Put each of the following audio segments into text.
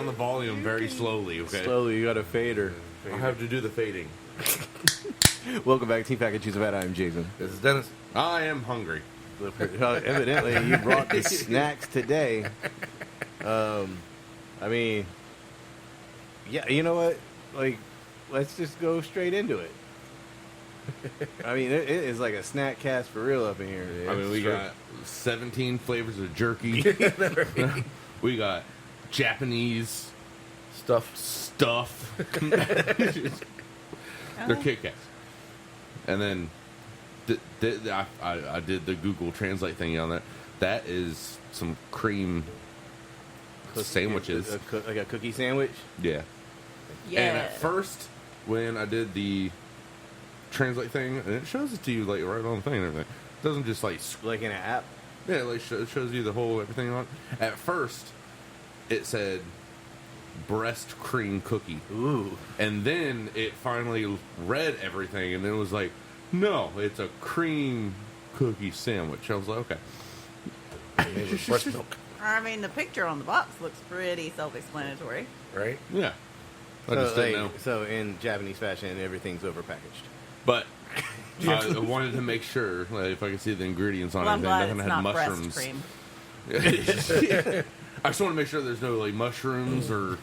the volume very slowly, okay? Slowly, you got to fade her. I have to do the fading. Welcome back to Team Pack and Choose a Vat. I'm Jason. This is Dennis. I am hungry. Evidently, you brought the snacks today. I mean, yeah, you know what? Like, let's just go straight into it. I mean, it is like a snack cast for real up in here. I mean, we got 17 flavors of jerky. We got Japanese stuff. They're Kit Kats. And then I did the Google Translate thing on that. That is some cream sandwiches. Like a cookie sandwich? Yeah. Yeah. And at first, when I did the Translate thing, and it shows it to you like right on the thing and everything. It doesn't just like in an app? Yeah, like it shows you the whole everything on. At first, it said breast cream cookie. Ooh. And then it finally read everything, and then it was like, no, it's a cream cookie sandwich. I was like, okay. Made with breast milk, I mean, the picture on the box looks pretty self-explanatory. right? Yeah. I just didn't know. So in Japanese fashion, everything's overpackaged. But I wanted to make sure, like, if I could see the ingredients on Well, I'm glad anything, it's nothing had not mushrooms. breast cream. I just want to make sure there's no like mushrooms or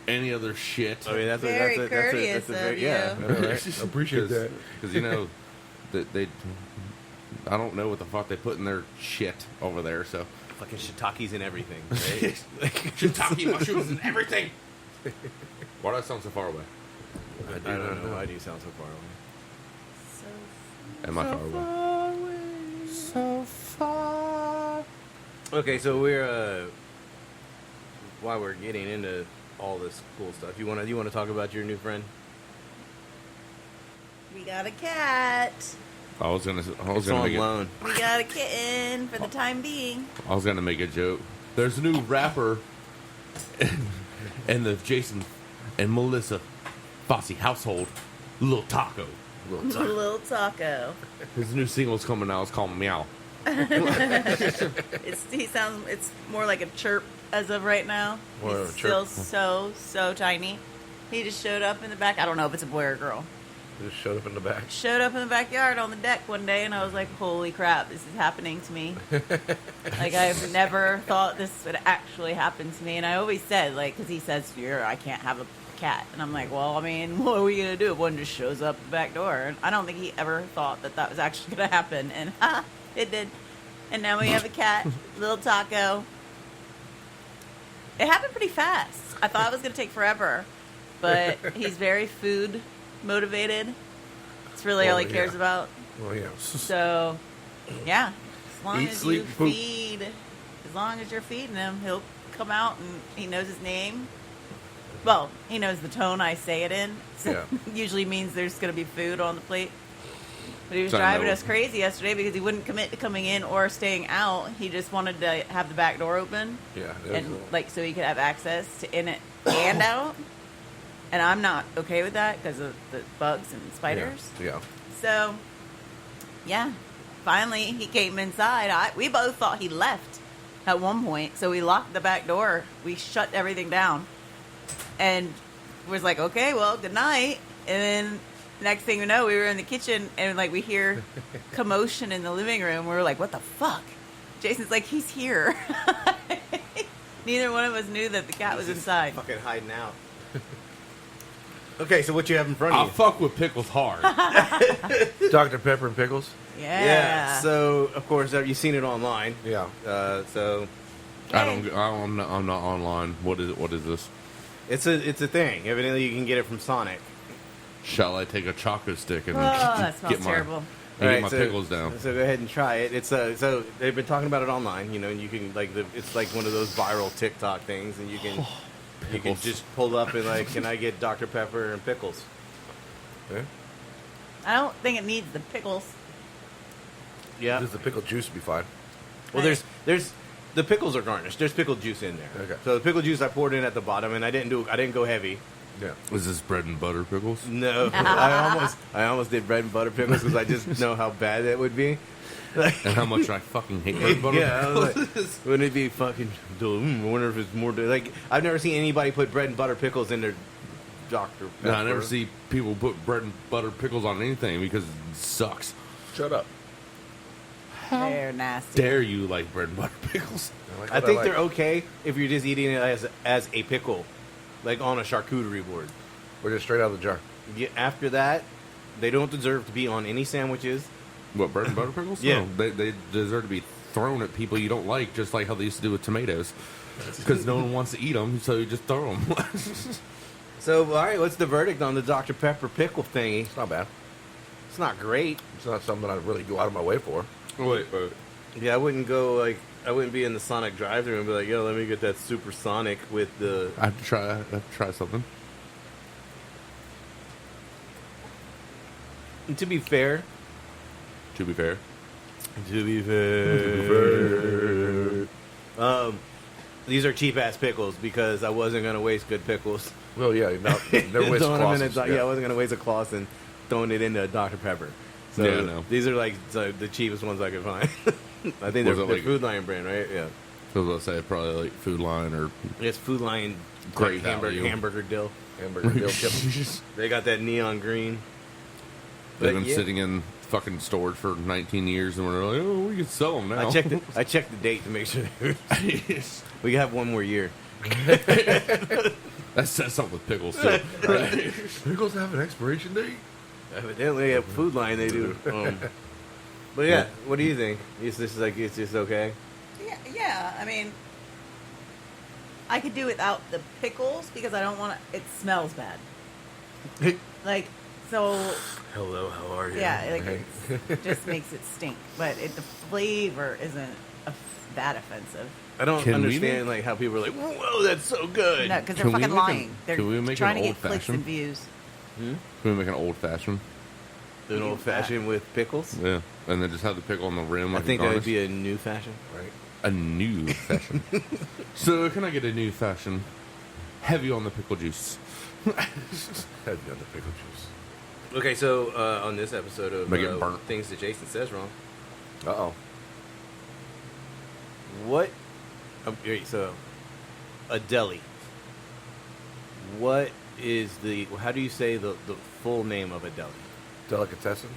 any other shit. I mean, that's Very a courteous very, of yeah. All right. Appreciate that. Because, you know, they I don't know what the fuck they put in their shit over there, so. Fucking shiitakes and everything, right? Shiitake mushrooms and everything! Why do I sound so far away? I don't know. Why do you sound so far away? Am I far away? So far. Okay, so we're while we're getting into all this cool stuff, you wanna talk about your new friend? We got a cat. I was gonna It's make on it. loan. We got a kitten for the time being. I was gonna make a joke. There's a new rapper in the Jason and Melissa Fosse household, Lil Taco. Little taco. His new single's coming out. It's called Meow. It's more like a chirp as of right now. More of He's a chirp. still so tiny. He just showed up in the back. I don't know if it's a boy or a girl. Just showed up in the back. Showed up in the backyard on the deck one day, and I was like, holy crap, this is happening to me. Like, I've never thought this would actually happen to me. And I always said, like, because he says, I can't have a cat. And I'm like, well, I mean, what are we going to do if one just shows up the back door? And I don't think he ever thought that was actually going to happen. And it did. And now we have a cat, little Taco. It happened pretty fast. I thought it was going to take forever. But he's very food motivated. It's really all he cares about. Well, yeah. So, yeah, as long Eat, as sleep, you poop. feed, as long as you're feeding him, he'll come out and he knows his name. Well, he knows the tone I say it in. So Yeah. usually means there's going to be food on the plate. But he was So I driving know- us crazy yesterday because he wouldn't commit to coming in or staying out. He just wanted to have the back door open, Yeah. and like so he could have access to in it and out. And I'm not okay with that because of the bugs and spiders. Yeah. So, yeah, finally he came inside. We both thought he left at one point, so we locked the back door. We shut everything down, and was like, okay, well, good night. And then next thing we know, we were in the kitchen, and like we hear commotion in the living room. We were like, what the fuck? Jason's like, he's here. Neither one of us knew that the cat was inside. Fucking hiding out. Okay, so what you have in front I'll of you? fuck with pickles hard. Dr. Pepper and pickles. Yeah. So of course you've seen it online. Yeah. So I'm not online. What is it? What is this? it's a thing. Evidently, you can get it from Sonic. Shall I take a chocolate stick and Oh, that smells get my terrible. and All get my right, pickles down? So go ahead and try it. It's so they've been talking about it online. You know, and you can it's like one of those viral TikTok things, and you can Pickles. just pull up and like, can I get Dr. Pepper and pickles? Yeah. I don't think it needs the pickles. Yeah. Just the pickle juice would be fine. Well, there's the pickles are garnished. There's pickle juice in there. Okay. So the pickle juice I poured in at the bottom, and I didn't go heavy. Yeah. Was this bread and butter pickles? No, I almost did bread and butter pickles because I just know how bad that would be. And how much I fucking hate bread and butter Yeah, I was pickles. like, wouldn't it be fucking? I wonder if it's more like I've never seen anybody put bread and butter pickles in their Dr. Pepper. No, I never see people put bread and butter pickles on anything because it sucks. Shut up. They're nasty. Dare you like bread and butter pickles? I think they're okay if you're just eating it as a pickle, like on a charcuterie board. We're just straight out of the jar. After that, they don't deserve to be on any sandwiches. What, bread and butter pickles? Yeah. No, they deserve to be thrown at people you don't like, just like how they used to do with tomatoes. Because no one wants to eat them, so you just throw them. So, all right, what's the verdict on the Dr. Pepper pickle thingy? It's not bad. It's not great. It's not something I'd really go out of my way for. Wait. Yeah, I wouldn't be in the Sonic drive-thru and be like, yo, let me get that Super Sonic with the... I have to try something. And to be fair, these are cheap-ass pickles because I wasn't going to waste good pickles. Well, yeah, no, never waste Throwing them in Clausen's, I wasn't going to waste a Clausen throwing it into a Dr. Pepper. So Yeah, no. these are like the cheapest ones I could find. I think Was they're it like- Food Lion brand, right? Yeah. I was about to say probably like Food Line or It's Food Lion Great hamburger, value. hamburger dill. Hamburger dill chip. They got that neon green. they've But been yeah. sitting in fucking storage for 19 years, and we're like, oh, we can sell them now. I checked the date to make sure we have one more year. That says something with pickles too. Pickles have an expiration date? Evidently, at Food Line they do. But yeah, what do you think? Is this like it's just okay? Yeah. I mean, I could do without the pickles because I don't want to. It smells bad. Like so. Hello, how are you? Yeah, like Hey. it just makes it stink. But the flavor isn't that offensive. I don't Can we understand like how people are like, whoa, that's so good. No, because they're Can we fucking make lying. They're can we make trying an to get clicks old-fashioned? and views. Can we make an old fashioned? An old fashioned with pickles. Yeah, and then just have the pickle on the rim. I Like think a that would garnish. be a new fashion. Right. A new fashion. So can I get a new fashion? Heavy on the pickle juice. Heavy on the pickle juice. Okay, so on this episode of Make it burnt. Things That Jason Says Wrong, Uh-oh. what? So, a deli. What is the? How do you say the full name of a deli? Delicatessen?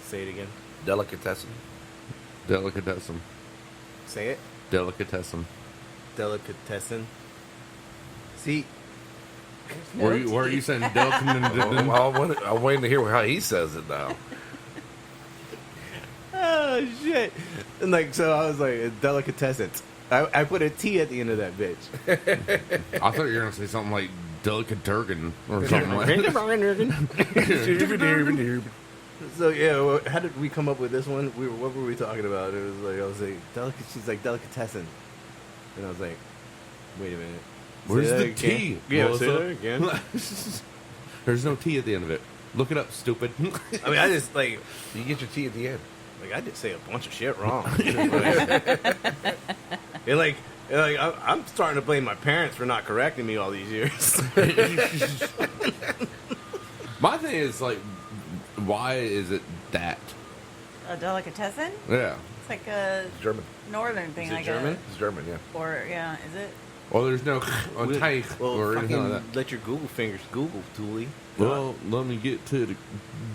Say it again. Delicatessen? Delicatessen. Say it. Delicatessen. Delicatessen. See, Were you saying delicatessen? I'm waiting to hear how he says it now. oh shit! And like, so I was like, delicatessen. I put a T at the end of that bitch. I thought you were going to say something like delicaturgan or something like that. So yeah, well, how did we come up with this one? What were we talking about? It was like I was like she's like delicatessen, and I was like, wait a minute, Where's Say that the again. T? Yeah, say Melissa? that again. There's no T at the end of it. Look it up, stupid. I mean, I just like You get your tea at the end. I did say a bunch of shit wrong. I'm starting to blame my parents for not correcting me all these years. My thing is like, why is it that? A delicatessen? Yeah. It's like a It's German. northern thing. Is it like German? It's German, yeah. Or yeah, is it? Well, there's no on Teich Well, or anything fucking like that. let your Google fingers Google, Thule. Well, let me get to the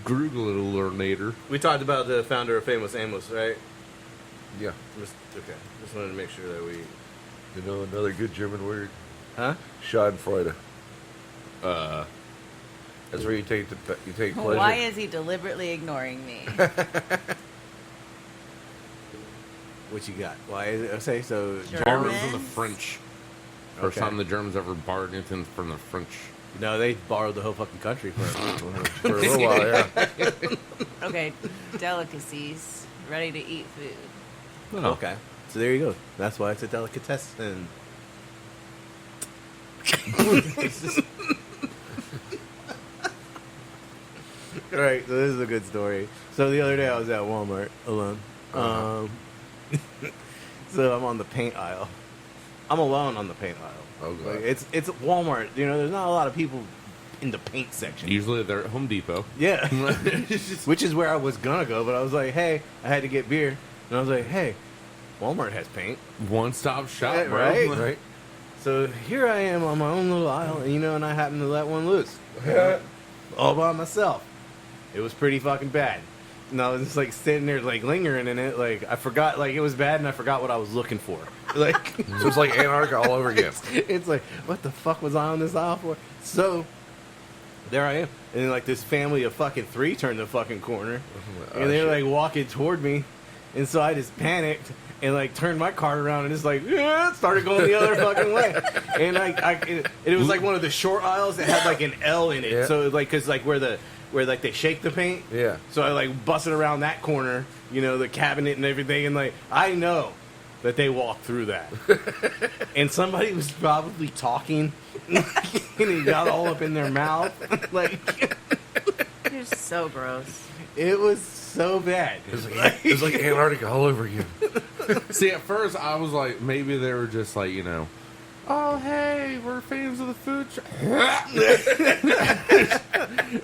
Google later. We talked about the founder of Famous Amos, right? Yeah. Okay. Just wanted to make sure that we... You know another good German word? Huh? Schadenfreude. That's where you take pleasure. Why is he deliberately ignoring me? What you got? Why is it? Say so. Sure. Borrowed Germans? from the French. First Okay. time the Germans ever borrowed anything from the French. No, they borrowed the whole fucking country for For a little while, yeah. Okay, delicacies, ready to eat food. Oh. Okay. So there you go. That's why it's a delicatessen. All right, so this is a good story. So the other day I was at Walmart alone. So I'm on the paint aisle, I'm alone on the paint aisle. Oh, God. Like, it's Walmart. You know, there's not a lot of people in the paint section. Usually they're at Home Depot. Yeah. It's just- Which is where I was gonna go, but I was like, hey, I had to get beer, and I was like, hey, Walmart has paint, One-stop shop, Yeah, bro. right? Right? so here I am on my own little aisle, and and I happened to let one loose, all by myself. It was pretty fucking bad. And I was just like sitting there, like lingering in it, like I forgot, like it was bad, and I forgot what I was looking for. Like, So it's like Antarctica all over again. it's like, what the fuck was I on this aisle for? So there I am, and then like this family of fucking 3 turned the fucking corner, Oh, and they're shit. like walking toward me, and so I just panicked and like turned my cart around and just like started going the other fucking way, and it was like one of the short aisles that had like an L in it, Yeah. so like because like where like they shake the paint, Yeah. So I like busted around that corner, the cabinet and everything, and like I know that they walked through that, and somebody was probably talking, and it got all up in their mouth, like You're so gross. it was so bad. It was like Antarctica all over again. See, at first I was like, maybe they were just like, oh, hey, we're fans of the food truck.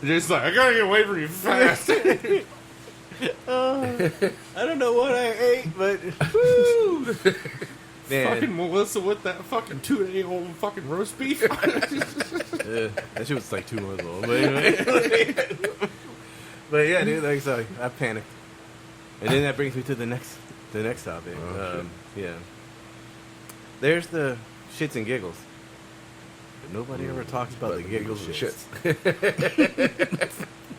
Just like, I gotta get away from you fast. I don't know what I ate, but woo, man, Fucking Melissa with that fucking 2-day-old fucking roast beef. that shit was like 2 months old. But, anyway. But yeah, dude, like so, I panicked, and then that brings me to the next topic. Oh, Yeah, there's the shits and giggles, but nobody ever talks about the giggles and shits.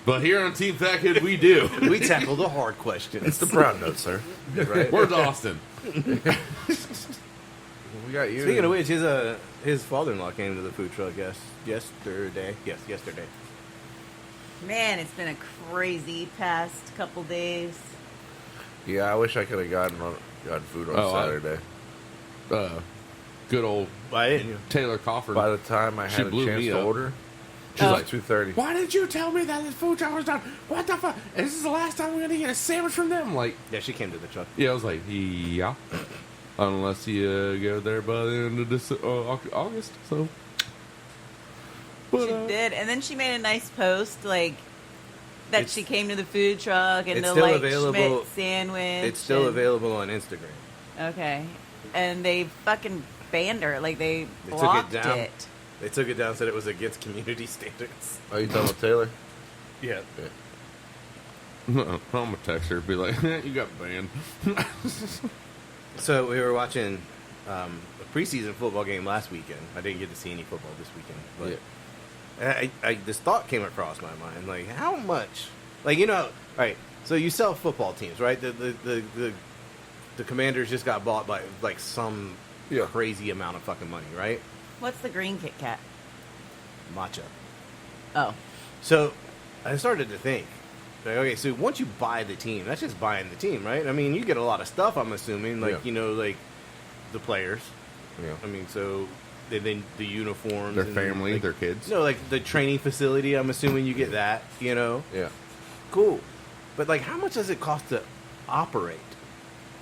But here on Team Fat Kid, we do. We tackle the hard questions. It's the brown note, sir. Right? Where's Austin? We got you. Speaking of which, his father-in-law came to the food truck yesterday. Yes, yesterday. Man, it's been a crazy past couple days. Yeah, I wish I could have gotten food on Saturday. Good old Why didn't you? Taylor Cofford. By the time I She had a blew chance me to up. order, She's it was like, 2:30. why did you tell me that this food truck was done? What the fuck? This is the last time we're gonna get a sandwich from them. Like, Yeah, she came to the truck. yeah, I was like, yeah. Unless you go there by the end of this August. So, but, She did, and then she made a nice post like that It's- she came to the food truck and it's the still like available- Schmidt sandwich. It's still and- available on Instagram. Okay, and they fucking banned her. Like they They took it blocked down. it. They took it down, said it was against community standards. Are you talking about Taylor? Yeah. I'm gonna text her, be like, you got banned. So we were watching a preseason football game last weekend. I didn't get to see any football this weekend, but this thought came across my mind: like, how much? Like, all right. So you sell football teams, right? The Commanders just got bought by like some Yeah. crazy amount of fucking money, right? What's the green Kit Kat? Matcha. Oh, So I started to think, like, okay, so once you buy the team, that's just buying the team, right? I mean, you get a lot of stuff, I'm assuming, like, Yeah. like the players. Yeah. I mean, so then the uniforms. Their and, family, like, their kids. No, like the training facility, I'm assuming you get that, Yeah. Cool. But, like, how much does it cost to operate?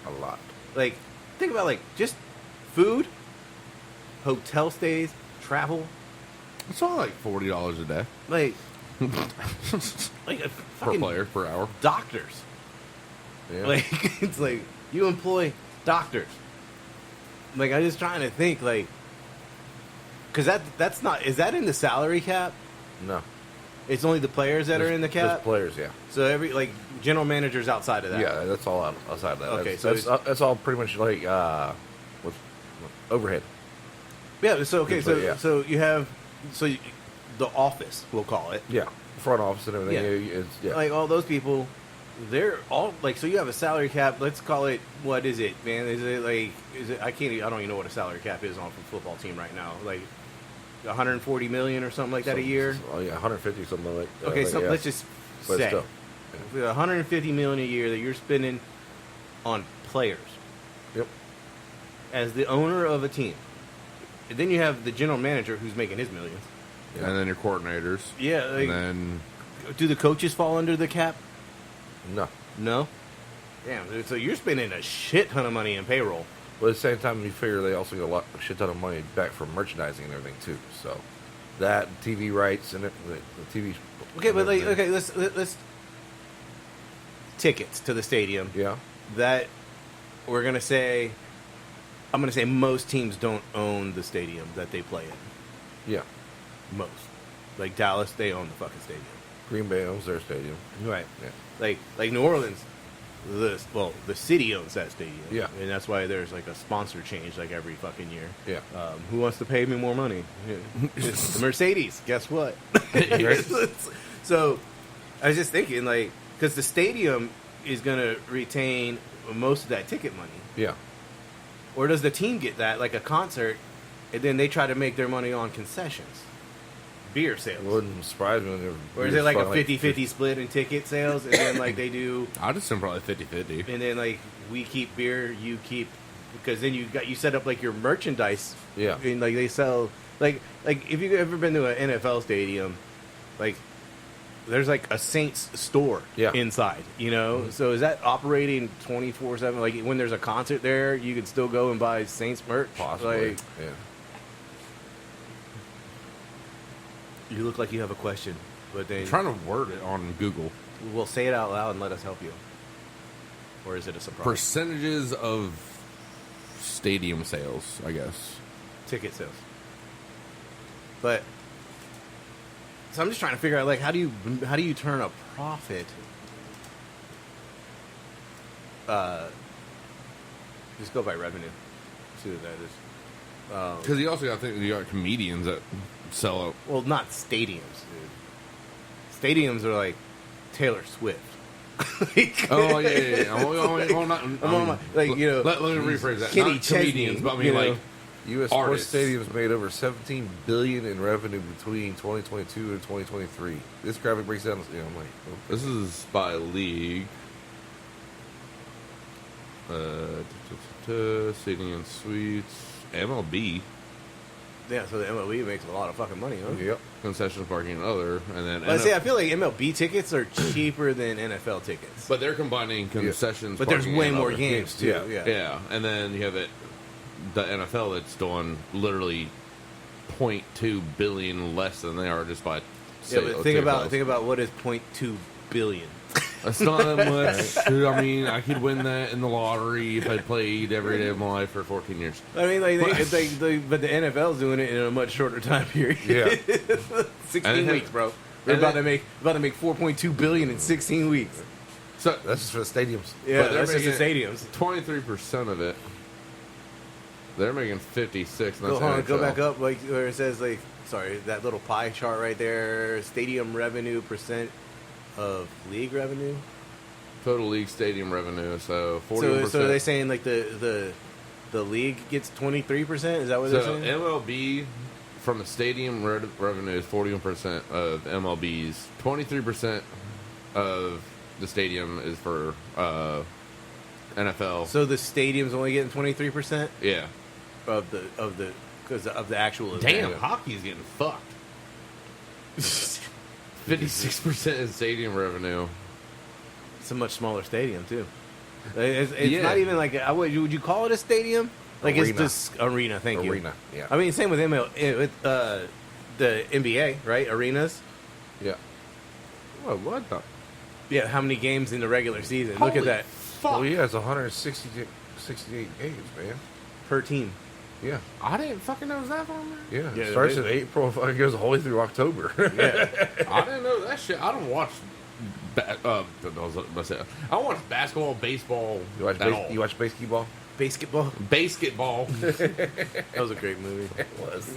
A lot. Like, think about, like, just food, hotel stays, travel, It's all like $40 a day like a per fucking player per hour. doctors. Yeah. Like, it's like you employ doctors. Like, I'm just trying to think, like, because that's not, is that in the salary cap? no. It's only the players that are in the Just cap. players, yeah. So like general managers outside of that. Yeah, that's all outside of that. Okay, that's, so that's all pretty much like with overhead. Yeah. So okay. So Yeah. so you have the office, we'll call it. Yeah, front office and everything. Yeah. It's, yeah. Like all those people, they're all like. So you have a salary cap. Let's call it. What is it, man? Is it like? Is it? I don't even know what a salary cap is on a football team right now. Like 140 million or something like that a year. Oh yeah, 150 something like. Okay, like, so yeah. let's just But say still. 150 million a year that you're spending on players Yep. as the owner of a team. And then you have the general manager who's making his millions. Yeah. And then your coordinators. Yeah. Like, And then do the coaches fall under the cap? No. No. Damn. Dude, so you're spending a shit ton of money in payroll But at the same time, you figure they also get a shit ton of money back from merchandising and everything too. So that TV rights and the TV. Okay, but like, okay, let's tickets to the stadium. Yeah. That we're gonna say, I'm gonna say most teams don't own the stadium that they play in. Yeah. Most, like Dallas, they own the fucking stadium. Green Bay owns their stadium. Right. Yeah. Like New Orleans, the city owns that stadium. Yeah. And that's why there's like a sponsor change like every fucking year. Yeah. Who wants to pay me more money? It's the Mercedes. Guess what? So I was just thinking, like, because the stadium is going to retain most of that ticket money. Yeah. Or does the team get that, like a concert, and then they try to make their money on concessions? Beer sales. It wouldn't surprise me. Or is it like a 50-50 split in ticket sales, and then like they do... I'd assume probably 50-50. And then like we keep beer, you keep... Because then you set up like your merchandise. Yeah. And like they sell... Like if you've ever been to an NFL stadium, like... There's like a Saints store inside, you know? Mm-hmm. So is that operating 24/7? Like when there's a concert there, you can still go and buy Saints merch? Possibly. Like, yeah. You look like you have a question, but then... I'm trying to word it on Google. Well, say it out loud and let us help you. Or is it a surprise? Percentages of stadium sales, I guess. Ticket sales. But... So I'm just trying to figure out, like, how do you turn a profit? Just go by revenue. See what that is. Because you also got to think you got comedians that sell out. Well, not stadiums, dude. Stadiums are like Taylor Swift. Oh yeah. Like, you know, let me rephrase that. Kenny Not comedians, Chesney, but I mean you know. like U.S. artists. sports stadiums made over $17 billion in revenue between 2022 and 2023. This graphic breaks down. You know, I'm like, okay. This is by league. Sitting in suites, MLB, Yeah, so the MLB makes a lot of fucking money, huh? Yep. concessions, parking, and other, and then. But see, I feel like MLB tickets are cheaper than NFL tickets. But they're combining concessions, But there's parking, way and more other. games too. Yeah. Yeah, and then you have the NFL that's doing literally 0.2 billion less than they are just by. Yeah, but think about what is 0.2 billion. That's not that much. Dude, I mean, I could win that in the lottery if I played every day of my life for 14 years. I mean, but the NFL's doing it in a much shorter time period. Yeah. 16 weeks, bro. They're about to make 4.2 billion in 16 weeks. So That's just for the stadiums. Yeah, But they're that's just the making stadiums. 23% of it. They're making 56. And that's Go NHL. back up, like where it says, like, sorry, that little pie chart right there. Stadium revenue percent of league revenue. Total league stadium revenue. So 41%. So are they saying like the league gets 23%? Is that what they're So saying? MLB from the stadium revenue is 41% of MLB's. 23% of the stadium is for NFL. So the stadium's only getting 23% Yeah. of the because of the actual Damn, event. hockey's getting fucked. 56% is stadium revenue. It's a much smaller stadium too. It's Yeah. not even like would you call it a stadium? Like Arena. it's just arena. Thank you. Arena, yeah. I mean, same with the NBA, right? Arenas. Yeah. What the? Yeah, how many games in the regular season? Look at Holy that Fuck. Oh, yeah, it's 168 games, man. per team. Yeah. I didn't fucking know it was that far, man. Yeah. Yeah, It starts it in April, fucking goes all the way through October. Yeah, I didn't know that shit. I don't watch. I don't watch basketball, baseball You watch, at all. you watch basketball? basketball. Basketball. That was a great movie. It was.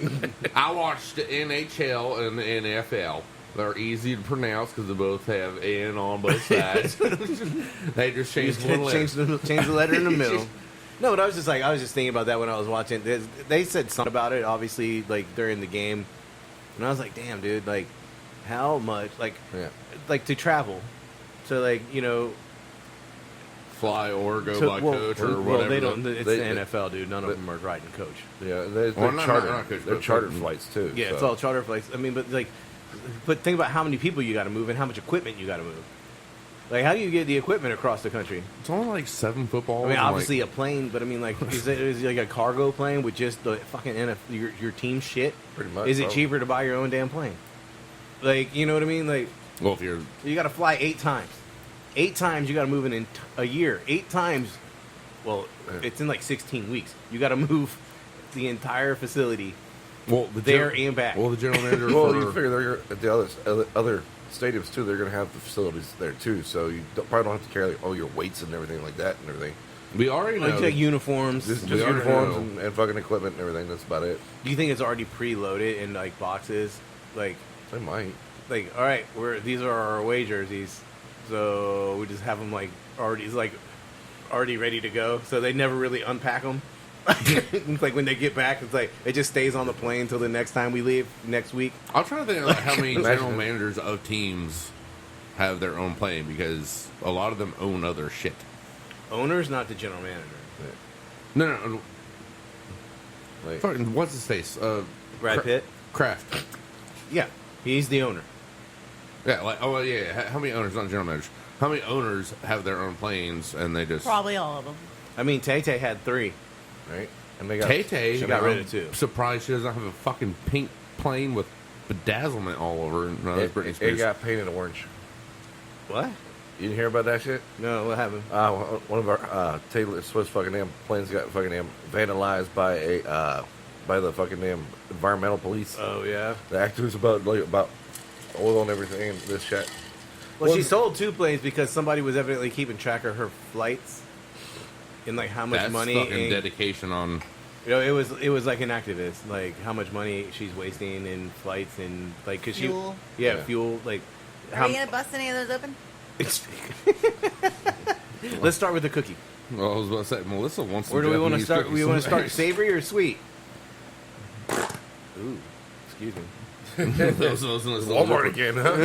I watched the NHL and the NFL. They're easy to pronounce because they both have N on both sides. They just changed one letter. Change the letter in the middle. No, but I was just thinking about that when I was watching. They said something about it, obviously, like during the game, and I was like, "Damn, dude! Like, how much? Like, Yeah. like to travel, so like Fly or go to- by coach or well, whatever. they don't. It's They- the NFL, dude. None of them are riding coach. Yeah, they're Well, not- chartered. not coach, they're but- chartered flights, too. Yeah, so. it's all charter flights. I mean, but think about how many people you got to move and how much equipment you got to move. Like, how do you get the equipment across the country? It's only like 7 footballs. I mean, and, obviously a plane, but I mean, like, is it like a cargo plane with just the fucking your team shit? Pretty much, Is it probably. cheaper to buy your own damn plane? Like, you know what I mean? Like, well, if you're you got to fly 8 times. 8 times you got to move in a year. 8 times. Well, it's in like 16 weeks. You got to move the entire facility there and back. Well, the general manager. Well, for, you figure they're at the other stadiums too. They're going to have the facilities there too, so you probably don't have to carry like, all your weights and everything like that and everything. we already know. Like uniforms. Just We already uniforms know. and fucking equipment and everything. That's about it. Do you think it's already preloaded in like boxes? Like, They might. all right, these are our away jerseys, so we just have them like already ready to go. So they never really unpack them. It's like when they get back, it's like it just stays on the plane until the next time we leave next week. I'm trying to think of like how many Imagine general it. managers of teams have their own plane because a lot of them own other shit. Owner's not the general manager. No. Like, Fucking, what's his face? Brad Pitt. Kraft. Yeah, he's the owner. Yeah, like, oh, yeah. How many owners, not general managers, how many owners have their own planes and they just. Probably all of them. I mean, Tay Tay had 3. right? And they got Tay-Tay, She got rid of 2. Surprised she doesn't have a fucking pink plane with bedazzlement all over it. No, that's Britney It Spears. got painted orange. What? You didn't hear about that shit? No, what happened? One of our Taylor Swift's fucking damn planes got fucking damn vandalized by the fucking damn environmental police. Oh yeah. The actor was about oil and everything and this shit. Well, she sold 2 planes because somebody was evidently keeping track of her flights and like how much That's money. fucking and, dedication on. you know, it was like an activist, like how much money she's wasting in flights and like because Fuel. Yeah. fuel. Like, Are you gonna bust any of those open? let's start with the cookie. Well, I was about to say, Melissa wants. Where do we want to Japanese start? cookies We want to someday. start savory or sweet? Ooh, excuse me. that was a nice little Walmart ripper. again, huh?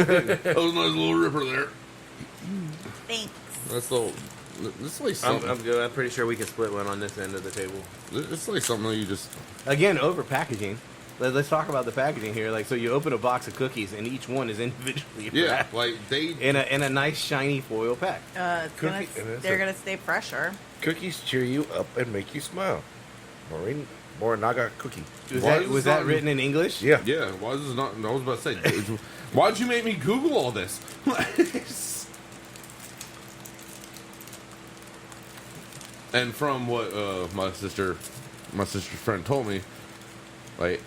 That was a nice little ripper there. Thanks. That's little. This is like something. I'm good. I'm pretty sure we can split one on this end of the table. It's like something that you just. Again, over packaging. Let's talk about the packaging here. Like, so you open a box of cookies, and each one is individually Yeah, wrapped like they. in a nice shiny foil pack. It's gonna, Cookie- and it's they're a- gonna stay fresher. Cookies cheer you up and make you smile. Morinaga cookie. Was Why that is was this that on- written in English? Yeah. Yeah, why is this not? I was about to say, why'd you make me Google all this? And from what my sister's friend told me, like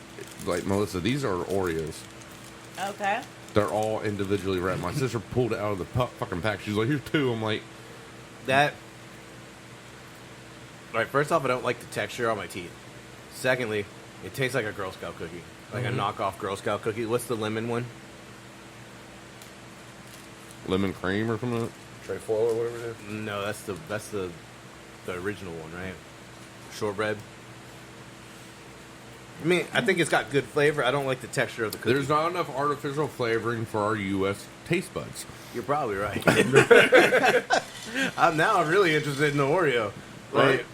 Melissa, these are Oreos. Okay. They're all individually wrapped. My sister pulled it out of the fucking pack. She's like, "Here's 2." I'm like, That. All right. First off, I don't like the texture on my teeth. Secondly, it tastes like a Girl Scout cookie, like a knockoff Girl Scout cookie. What's the lemon one? lemon cream or something. Trefoil or whatever it is. No, that's the original one, right? Shortbread. I mean, I think it's got good flavor. I don't like the texture of the cookie. There's not enough artificial flavoring for our U.S. taste buds. You're probably right. I'm really interested in the Oreo. Like,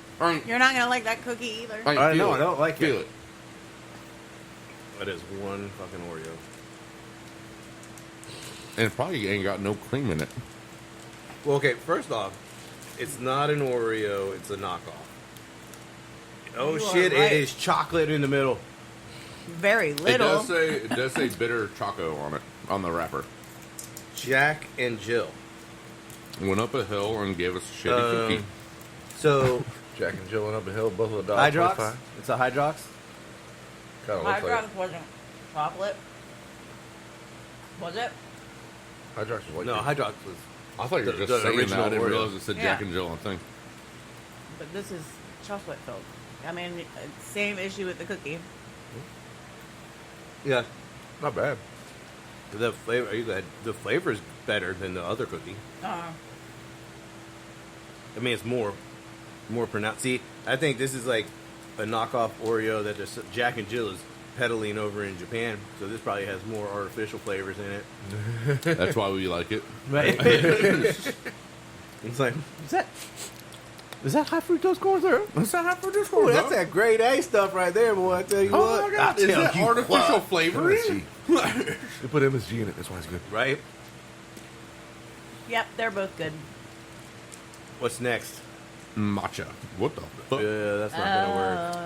You're not gonna like that cookie either. I know, I don't like feel it. That is one fucking Oreo. And it probably ain't got no cream in it. Well, okay, first off, it's not an Oreo, it's a knockoff. Oh You are shit, right. it is chocolate in the middle. Very little. It does say bitter choco on it, on the wrapper. Jack and Jill. Went up a hill and gave us a shitty cookie. So, Jack and Jill went up a hill, both of the Hydrox? It's a Hydrox? Kind of looks like Hydrox wasn't chocolate. Was it? Hydrox was like No, Hydrox was. I thought you were the just saying that. original I didn't Oreo. realize it said Jack Yeah. and Jill on the thing. But this is chocolate filled. I mean, same issue with the cookie. Yeah. not bad. The flavor is better than the other cookie. I mean, it's more pronounced. See, I think this is like a knockoff Oreo that the Jack and Jill is peddling over in Japan. So this probably has more artificial flavors in it. That's why we like it. Right. It's like, is that high fructose corn syrup? What's that for this Oh, that's that grade A stuff right there, boy. I tell you Oh what. my god, I is tell that you artificial what. flavoring? They put MSG in it. That's why it's good. Right? Yep, they're both good. What's next? Matcha. What the fuck? Yeah, that's not gonna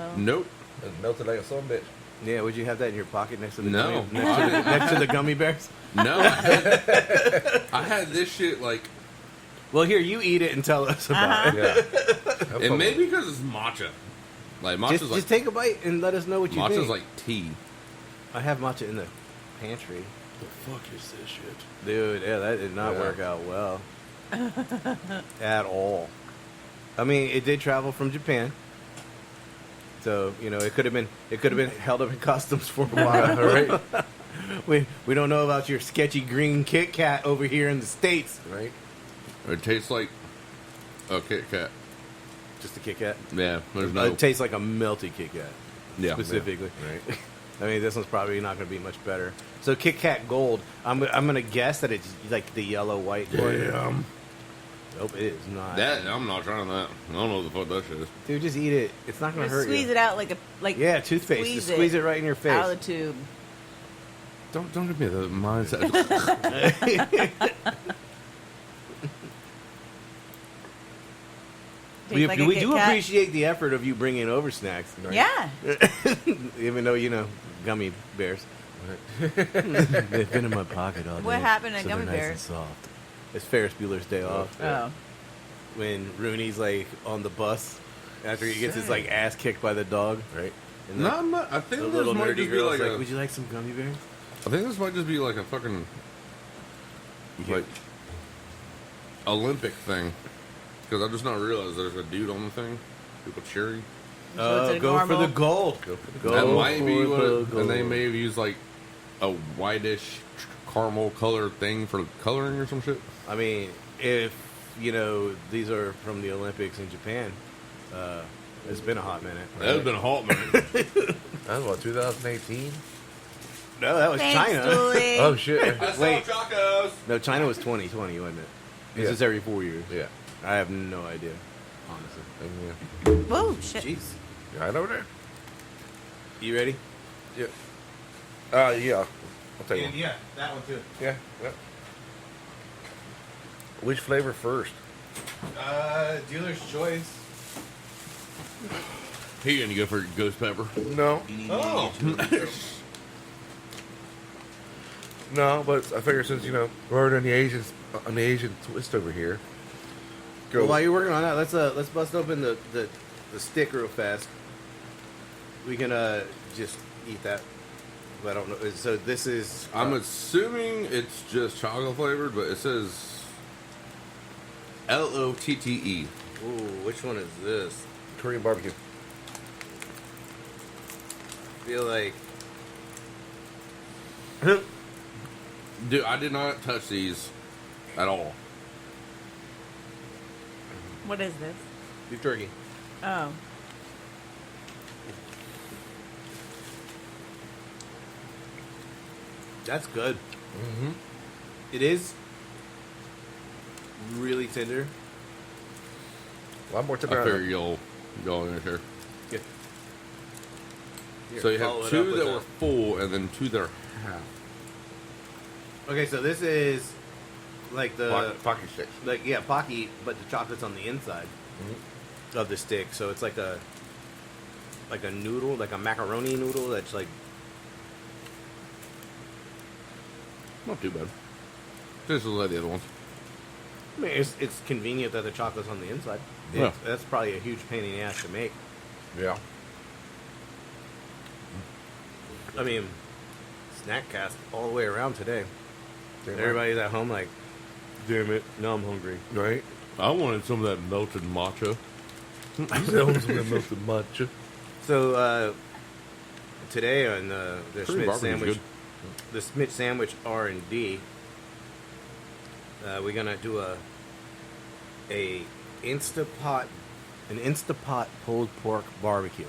work. Nope. It's melted like a son of a bitch. Yeah, would you have that in your pocket next to the No. next to the gummy bears? No. I had this shit like, Well, here, you eat it and tell us about it. Yeah. and maybe because it's matcha. Like matcha's Just, like just take a bite and let us know what you matcha's think. like tea. I have matcha in the pantry. The fuck is this shit? Dude, yeah, that did not Yeah. work out well. At all. I mean, it did travel from Japan. So, you know, it could have been held up in customs for a while, right? we don't know about your sketchy green Kit Kat over here in the States. Right? It tastes like a Kit Kat. Just a Kit Kat. Yeah, there's no. It tastes like a melty Kit Kat. Yeah. Specifically. Right. I mean, this one's probably not going to be much better. So Kit Kat Gold, I'm going to guess that it's like the yellow white one. Damn. Nope, it is not. That I'm not trying that. I don't know what the fuck that shit is. Dude, just eat it. It's not going to hurt Squeeze you. it out like Yeah, toothpaste. Just squeeze it right in your face. out of the tube. Don't give me the mindset. We, Tastes like a we Kit do Kat. appreciate the effort of you bringing over snacks. Right? Yeah. Even though, you know, gummy bears. They've been in my pocket all day. What happened to so gummy they're nice bears? and soft. It's Ferris Bueller's Day Off. Oh. When Rooney's like on the bus after he gets his like ass kicked by the dog. Right. And No, the, I'm not. I think the this little might nerdy just be girl's like, like, a, would you like some gummy bears? I think this might just be like a fucking like Olympic thing. Because I just not realized there's a dude on the thing. People cheering. So it's a Go for normal- the gold. Go for the Go That might be for what the it, and they gold. may have used like a whitish caramel color thing for coloring or some shit. I mean, if, you know, these are from the Olympics in Japan, it's been a hot minute. That has been a hot minute. That was what, 2018? No, that was Thanks, China. Dooley. Oh shit. Wait. Chacos. No, China was 2020, wasn't it? This Yeah. is every 4 years. Yeah. I have no idea, honestly. And, Whoa, shit. Jeez. yeah. Right over there. You ready? Yeah. Yeah. I'll tell you. Yeah, that one too. Yeah. Yeah. Which flavor first? Dealer's choice. He gonna go for ghost pepper. No. Oh. No, but I figure since we're on the Asian twist over here. Go. Well, while you're working on that, let's bust open the stick real fast. We can just eat that. But I don't know. So this is. I'm assuming it's just chocolate flavored, but it says LOTTE. Ooh, which one is this? Korean barbecue. I feel like. Dude, I did not touch these at all. What is this? Beef jerky. Oh. That's good. Mm-hmm. It is really tender. A lot more I tender. figure you'll go in here. Good. Here, So you follow have it up two with that were full and then two that are half. Okay, so this is like the Pocky sticks. like yeah, Pocky, but the chocolate's on the inside of the stick. So it's like a noodle, like a macaroni noodle that's like Not too bad. Just as like the other ones. I mean it's convenient that the chocolate's on the inside. Yeah. That's probably a huge pain in the ass to make. Yeah. I mean, snack cast all the way around today. Damn Everybody's at home like, damn it, now I'm hungry. right. I wanted some of that melted matcha. Melted matcha. So today on the Korean Schmidt barbecue's sandwich, good. the Schmidt sandwich R&D, we're gonna do an Instapot pulled pork barbecue,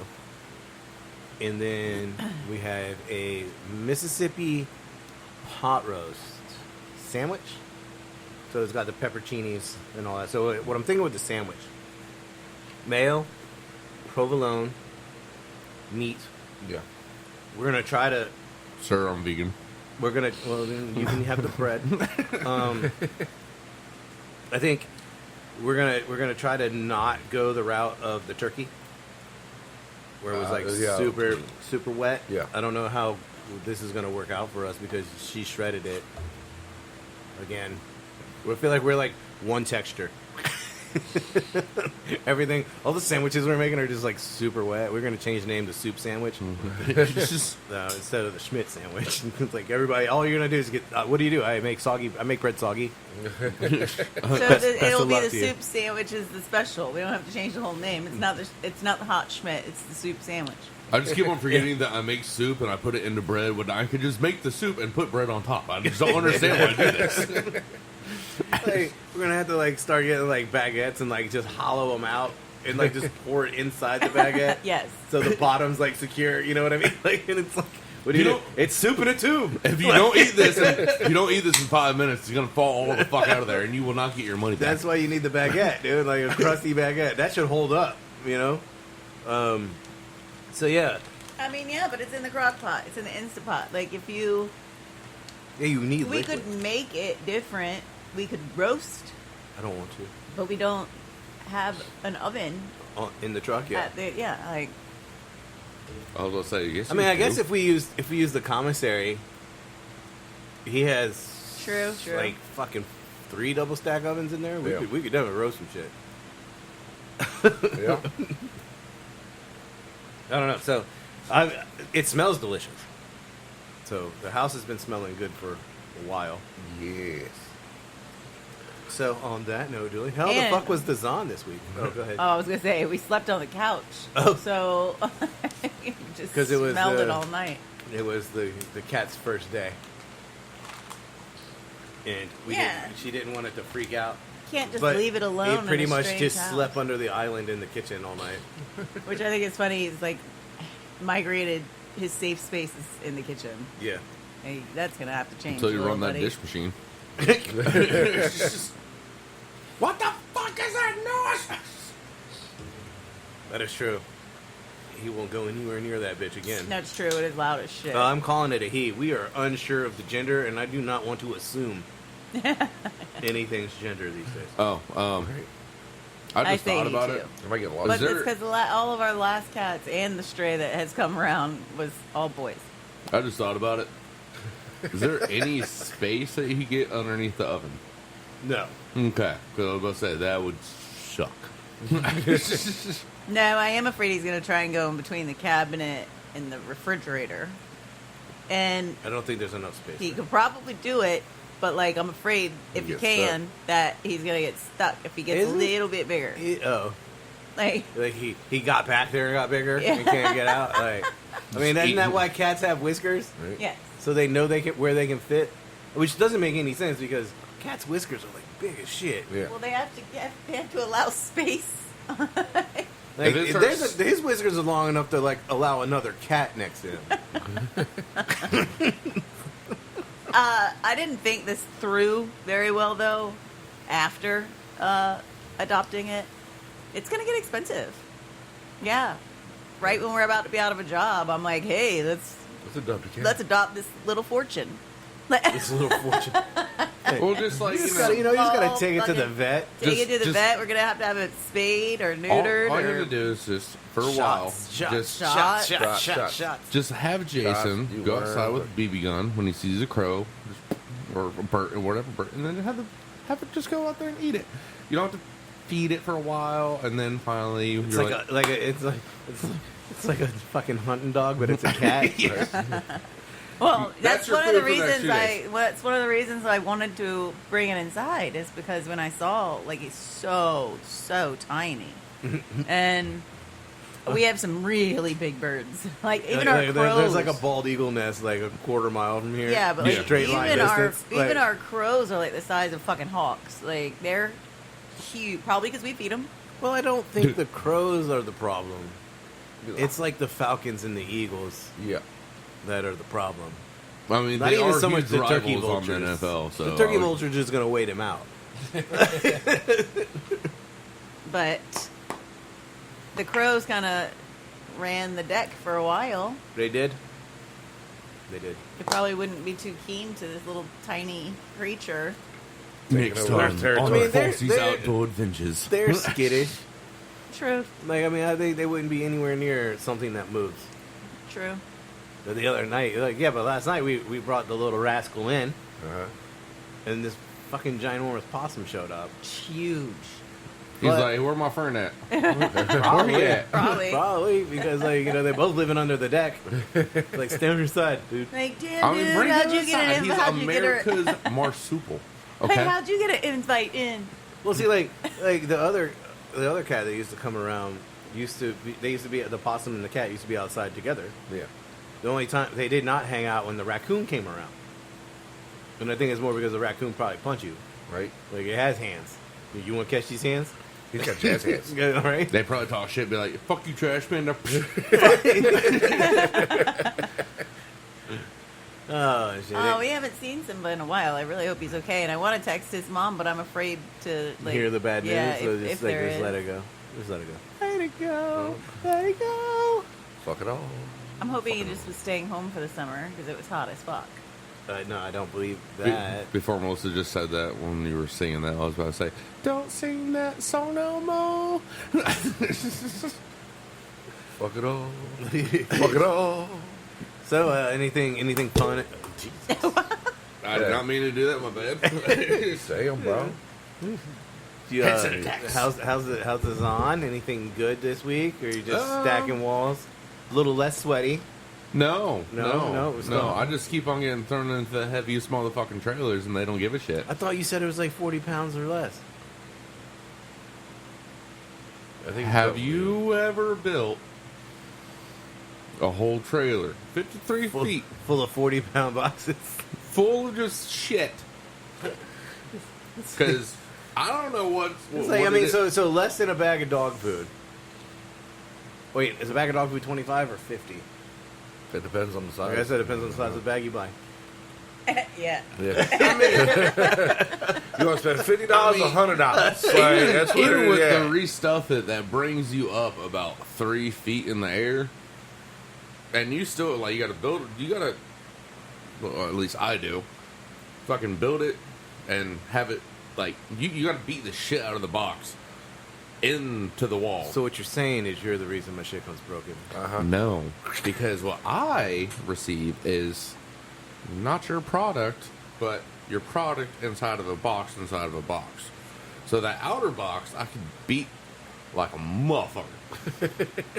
and then we have a Mississippi hot roast sandwich. So it's got the pepperoncinis and all that. So what I'm thinking with the sandwich: mayo, provolone, meat. Yeah. We're gonna try to. Sir, I'm vegan. Well, then you can have the bread. I think we're gonna try to not go the route of the turkey, where it was like yeah. super wet. Yeah. I don't know how this is gonna work out for us because she shredded it again. I feel like we're like one texture. Everything, all the sandwiches we're making are just like super wet. We're gonna change the name to soup sandwich instead of the Schmidt sandwich. It's like everybody, all you're gonna do is get. What do? I make bread soggy. So Best it'll of be luck the to you. soup sandwich is the special. We don't have to change the whole name. It's not the hot Schmidt. It's the soup sandwich. I just keep on forgetting that I make soup and I put it into bread when I could just make the soup and put bread on top. I just don't understand why I do this. Like, we're gonna have to like start getting like baguettes and like just hollow them out and like just pour it inside the baguette. Yes. So the bottom's like secure. You know what I mean? Like, and it's like, what do You you know- do? It's soup in a tube. If you don't eat this, in 5 minutes, it's gonna fall all the fuck out of there, and you will not get your money back. That's why you need the baguette, dude. Like a crusty baguette. That should hold up. You know. So yeah. I mean, yeah, but it's in the crock pot. It's in the Instapot. Like if you, Yeah, you need. we liquid. could make it different. We could roast, I don't want to. but we don't have an oven. In the truck, yeah. Like I was gonna say, yes. I mean, you I guess do. if we use the commissary, he has True. like fucking 3 double stack ovens in there. Yeah. We could definitely roast some shit. Yeah. I don't know. So, it smells delicious. So the house has been smelling good for a while. Yes. So on that note, Julie, how the And- fuck was the Zon this week? Oh, go ahead. oh, I was gonna say we slept on the couch. Oh. So just 'Cause it was, smelled it all night. It was the cat's first day, and she didn't want it to freak out. Can't just But leave it alone. He pretty in a much strange just house. slept under the island in the kitchen all night. Which I think is funny. He's like migrated his safe spaces in the kitchen. Yeah. Hey, that's gonna have to change. until you a run little, that buddy. dish machine. What the fuck is that noise? That is true. He won't go anywhere near that bitch again. That's true. It is loud as shit. I'm calling it a he. We are unsure of the gender, and I do not want to assume anything's gender these days. Oh, I I just say thought he about too. it. I might get But lost. Is it's there- because all of our last cats and the stray that has come around was all boys. I just thought about it. Is there any space that you could get underneath the oven? No. Okay, because I was going to say that would suck. No, I am afraid he's going to try and go in between the cabinet and the refrigerator. And I don't think there's enough space. he could probably do it, but like I'm afraid if he gets can, that he's going to get stuck if he gets Isn't- a little bit bigger. Like, Like he got back there and got bigger Yeah. and can't get out. Like, I mean, isn't that why cats have whiskers? Right? yes. So they know where they can fit, which doesn't make any sense because cats' whiskers are like big as shit. Yeah. Well, they have to allow space. Like, If it starts- his whiskers are long enough to like allow another cat next to him. I didn't think this through very well though. After adopting it, it's gonna get expensive. Yeah, right when we're about to be out of a job, I'm like, hey, let's adopt this little fortune. This little fortune. Well, just like, You just you know, gotta, you just gotta small take it to the fucking- vet. Take it to the just- vet. We're gonna have it spayed or all neutered. you or need to do is just, for a while, Shots, just shots. just have Jason you go learn, outside with a but- BB gun when he sees a crow, or a bird, or whatever bird, and then have it just go out there and eat it. You don't have to feed it for a while, and then finally It's you're it's like a fucking hunting dog, but it's a cat. Well, That's that's your one of the food for the next reasons 2 days. that's one of the reasons I wanted to bring it inside is because when I saw like he's so tiny, and we have some really big birds. Like even our crows. There's like a bald eagle nest like a quarter mile from here. yeah, but Yeah. like, Straight line even distance. even our crows are like the size of fucking hawks. Like they're huge, probably because we feed them. Well, I don't think the crows are the problem. It's like the falcons and the eagles Yeah. that are the problem. I mean, Not they even are so much huge the turkey rivals on vultures. the NFL. So the turkey I would- vultures are just gonna wait him out. But the crows kind of ran the deck for a while. They did. They did. They probably wouldn't be too keen to this little tiny creature. Next over time their on territory. Fosse's Outdoor Adventures. They're skittish. True. Like, I mean, they wouldn't be anywhere near something that moves. True. But the other night, like, yeah, but last night we brought the little rascal in, Uh-huh. and this fucking ginormous possum showed up. It's huge. He's But- like, where my fern at? Probably, Where he at? Probably. because like they're both living under the deck. Like, stay on your side, dude. Like, damn, I mean, dude, bring how'd him you get inside. an He's How'd you get her? America's marsupial. Hey, Okay. how'd you get an invite in? Well, see, like the other cat that used to come around the possum and the cat used to be outside together. Yeah. The only time they did not hang out when the raccoon came around, and I think it's more because the raccoon probably punch you. Right? Like, it has hands. You want to catch these hands? He's got jazz hands. Yeah, all right. They probably talk shit, be like, fuck you, trash man. Oh, shit. Oh, we haven't seen Simba in a while. I really hope he's okay. And I want to text his mom, but I'm afraid to like Hear the bad news, Yeah, so if just there is. let it go. Just let it go. Let it go. Let it go. Fuck it all. I'm hoping he just was staying home for the summer because it was hot as fuck. No, I don't believe that. Before Melissa just said that when you were singing that, I was about to say, don't sing that song no more. Fuck it all. Fuck it all. So, anything fun? I did not mean to do that, my bad. Damn, bro. Headset attacks. How's the Zon? Anything good this week, or you just stacking walls? A little less sweaty. No. it's not. I just keep on getting thrown into the heaviest motherfucking trailers, and they don't give a shit. I thought you said it was like 40 pounds or less. I think Have you ever built a whole trailer, 53 feet, Full of 40-pound boxes. full of just shit? Because I don't know what. It's like, I mean, so less than a bag of dog food. Wait, is a bag of dog food 25 or 50? It depends on the size. Like I said, it depends on the size of the bag you buy. Yeah. Yeah. You want to spend $50 or $100? Like, that's what even it with is. the restuff it, that brings you up about 3 feet in the air, and you still like you got to build. You got to, well, at least I do, fucking build it and have it like you got to beat the shit out of the box into the wall. So what you're saying is you're the reason my shit comes broken. Uh-huh. No, because what I receive is not your product, but your product inside of a box. So that outer box I can beat like a motherfucker.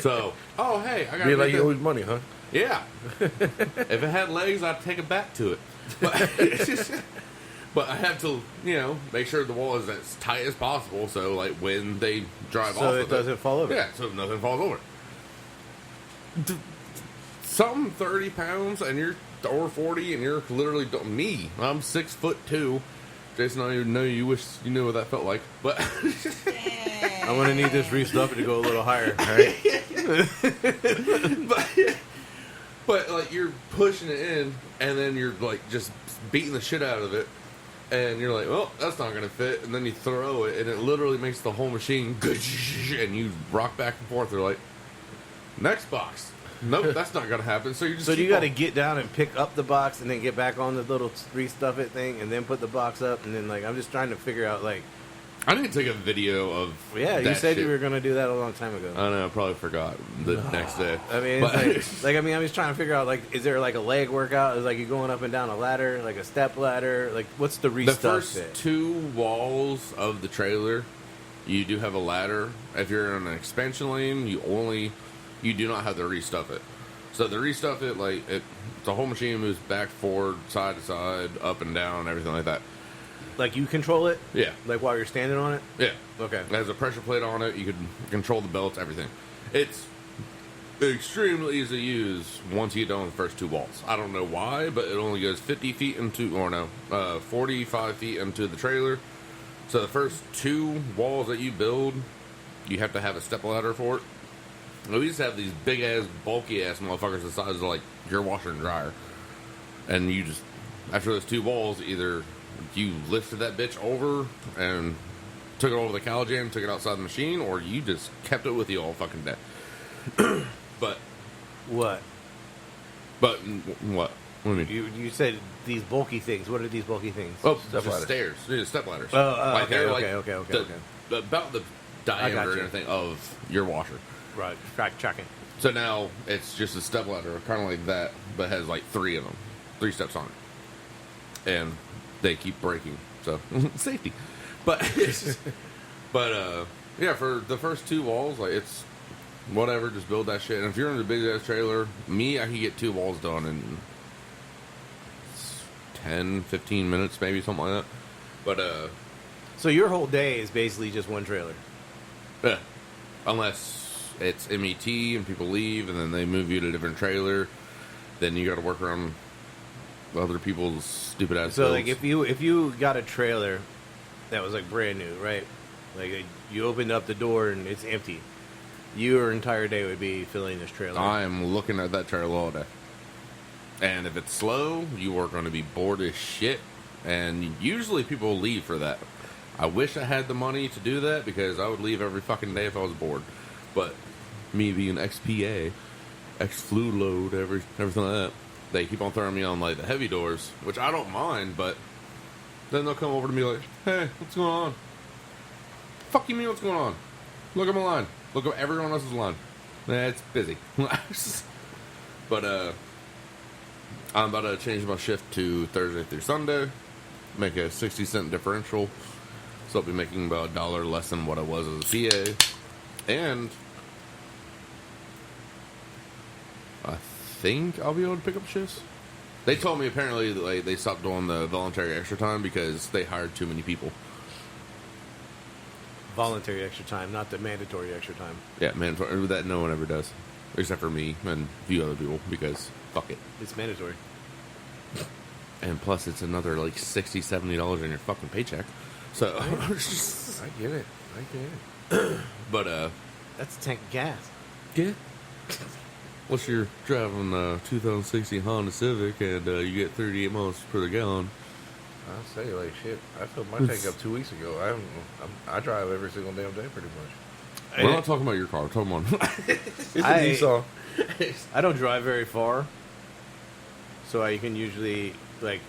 So, oh hey, I got Be like you owe me money, huh? yeah. If it had legs, I'd take it back to it. But, but I have to, make sure the wall is as tight as possible. So, like when they drive off, So it of doesn't fall over. Yeah, so nothing falls over. Something 30 pounds, and you're or 40, and you're literally me. I'm 6'2". Jason, I don't even know you. Wish you knew what that felt like, but I'm going to need this restuff to go a little higher. Right? but like you're pushing it in, and then you're like just beating the shit out of it, and you're like, well, that's not gonna fit, and then you throw it, and it literally makes the whole machine, and you rock back and forth. They're like, next box. Nope, that's not gonna happen. So you just So keep you got to on- get down and pick up the box and then get back on the little restuff it thing and then put the box up and then I'm just trying to figure out I need to take a video of. yeah, you that said shit. you were going to do that a long time ago. I don't know. I probably forgot the next day. I mean, But- it's I'm just trying to figure out is there like a leg workout? Is like you going up and down a ladder, like a step ladder? Like what's the the restuff first bit? 2 walls of the trailer, you do have a ladder. If you're in an expansion lane, you do not have to restuff it. So the restuff it, the whole machine moves back, forward, side to side, up and down, everything like that. Like you control it? Yeah, Like while you're standing on it? yeah. Okay. It has a pressure plate on it. You can control the belts, everything. It's extremely easy to use once you get done with the first 2 walls. I don't know why, but it only goes 50 feet into, 45 feet into the trailer. So the first 2 walls that you build, you have to have a step ladder for it. We used to have these big ass, bulky ass motherfuckers the size of like your washer and dryer. And you just, after those 2 walls, either you lifted that bitch over and took it over the cowl jam, took it outside the machine, or you just kept it with you all fucking day. But What? what? What do you mean? You said these bulky things. What are these bulky things? Oh, Step just ladders. stairs. Yeah, step ladders. Okay, they're okay. About the diameter you. and everything of your washer. Right, tracking. So now it's just a step ladder, kind of like that, but has like 3 of them, 3 steps on it, and they keep breaking. So safety, but yeah, for the first 2 walls, like it's whatever, just build that shit. And if you're in a big ass trailer, I can get 2 walls done in 10, 15 minutes, maybe something like that. But So your whole day is basically just one trailer. yeah, unless it's MET and people leave and then they move you to a different trailer, then you got to work around other people's stupid ass. So bills. like if you got a trailer that was like brand new, right? Like you opened up the door and it's empty. Your entire day would be filling this trailer. I am looking at that trailer all day. And if it's slow, you are going to be bored as shit. And usually people leave for that. I wish I had the money to do that because I would leave every fucking day if I was bored. But me being XPA, X-fluid load, everything like that, they keep on throwing me on like the heavy doors, which I don't mind, but then they'll come over to me like, hey, what's going on? Fuck you mean what's going on? Look at my line. Look at everyone else's line. It's busy. But I'm about to change my shift to Thursday through Sunday, make a 60-cent differential, so I'll be making about $1 less than what I was as a PA, and I think I'll be able to pick up shifts. They told me apparently that like, they stopped doing the voluntary extra time because they hired too many people. Voluntary extra time, not the mandatory extra time. Yeah, mandatory, that no one ever does, except for me and a few other people, because fuck it. It's mandatory. And plus, it's another like $60, $70 in your fucking paycheck. So, I get it. but That's a tank of gas. yeah. Unless you're driving a 2016 Honda Civic and you get 38 miles per gallon. I say like shit. I filled my tank up 2 weeks ago. I drive every single damn day pretty much. We're not talking about your car. We're talking about It's a Nissan. I don't drive very far, so I can usually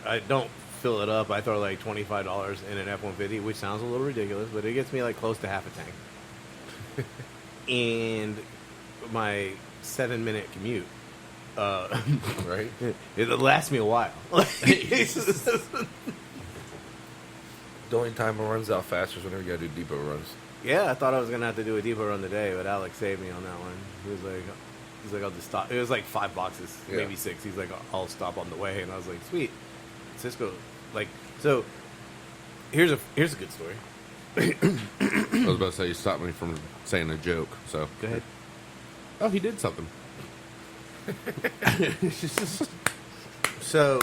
I don't fill it up. I throw like $25 in an F-150, which sounds a little ridiculous, but it gets me like close to half a tank. And my 7-minute commute, Right? it lasts me a while. The only time it runs out faster is whenever you gotta do depot runs. Yeah, I thought I was gonna have to do a depot run today, but Alex saved me on that one. He's like, I'll just stop. It was like 5 boxes, Yeah. maybe 6. He's like, I'll stop on the way, and I was like, sweet. Cisco, so. Here's a good story. I was about to say you stopped me from saying a joke. So Go ahead. oh, he did something. So,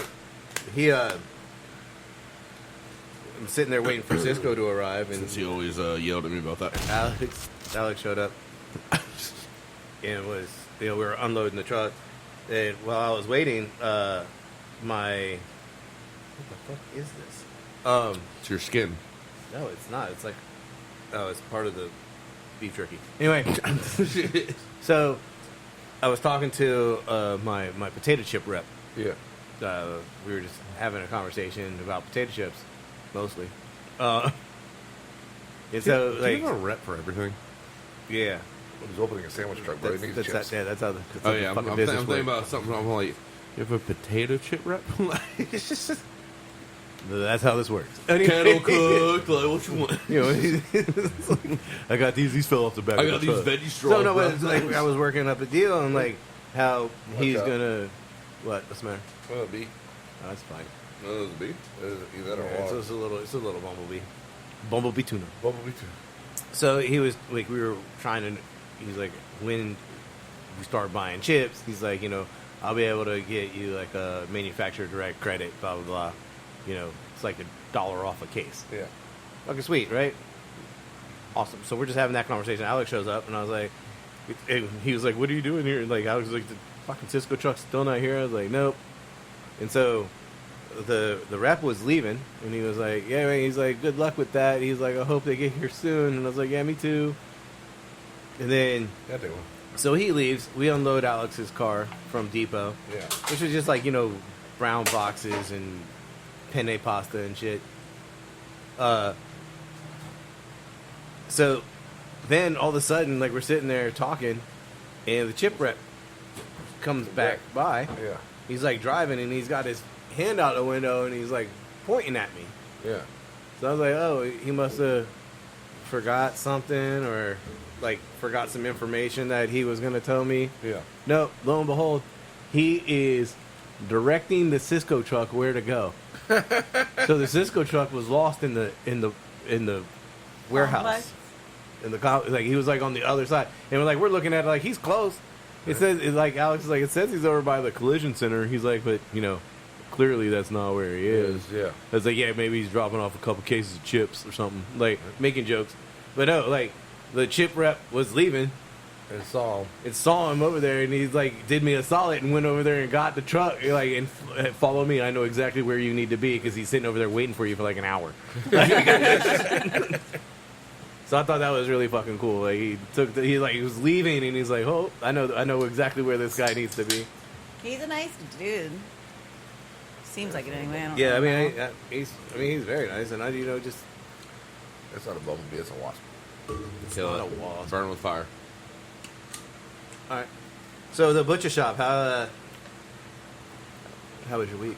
I'm sitting there waiting for Cisco to arrive, and Since he always yelled at me about that. Alex showed up, and it was we were unloading the truck, and while I was waiting, what the fuck is this? It's your skin. No, it's not. It's it's part of the beef jerky. Anyway, so I was talking to my potato chip rep. Yeah. We were just having a conversation about potato chips, mostly. And so, Do like, you have a rep for everything? yeah. He's opening a sandwich truck, bro. He needs chips. That's how the Oh yeah, I'm fucking business thinking works. about something. I'm like, you have a potato chip rep? That's how this works. Kettle cooked. Like, what you want? You know, it's like, I got these fell off the back. I of got the these truck. veggie straws. No, but bro. it's like I was working up a deal and like how he's out. gonna what's the matter? Well, B. Oh, that's fine. No, those would be. Is that Yeah, a it's a little bumblebee tuna. Bumblebee too. So he was like, we were trying to. He's like, when we start buying chips, he's like, I'll be able to get you like a manufacturer direct credit, blah blah blah. It's like $1 off a case. Yeah. Okay, sweet, right? Awesome. So we're just having that conversation. Alex shows up, and I was like, and he was like, "What are you doing here?" And like, Alex was like, "The fucking Cisco truck's still not here." I was like, "Nope." And so the rep was leaving, and he was like, "Yeah," man. He's like, "Good luck with that." He's like, "I hope they get here soon." And I was like, "Yeah, me too." And then Yeah, they will. so he leaves. We unload Alex's car from depot, Yeah. which was just like brown boxes and penne pasta and shit. So then all of a sudden, like, we're sitting there talking, and the chip rep comes back by. Yeah. He's like driving, and he's got his hand out the window, and he's like pointing at me. Yeah. So I was like, oh, he must have forgot something, or like forgot some information that he was gonna tell me. Yeah. No, lo and behold, he is directing the Cisco truck where to go. So the Cisco truck was lost in the warehouse. Complex? In the like, he was like on the other side, and we're looking at it like he's close. It says, it's like, Alex is like, it says he's over by the collision center. He's like, but clearly that's not where he is. Yeah. I was like, yeah, maybe he's dropping off a couple cases of chips or something, like making jokes. But no, like, the chip rep was leaving. And saw him. And saw him over there, and he's like, did me a solid and went over there and got the truck, like, and follow me. I know exactly where you need to be, because he's sitting over there waiting for you for like an hour. So I thought that was really fucking cool. Like, he was leaving, and he's like, oh, I know exactly where this guy needs to be. He's a nice dude. Seems like it anyway. I don't Yeah, know. I mean, he's very nice, and just It's not a bumblebee, it's a wasp. Kill not it. a wasp. Burn with fire. all right. So the butcher shop, how was your week?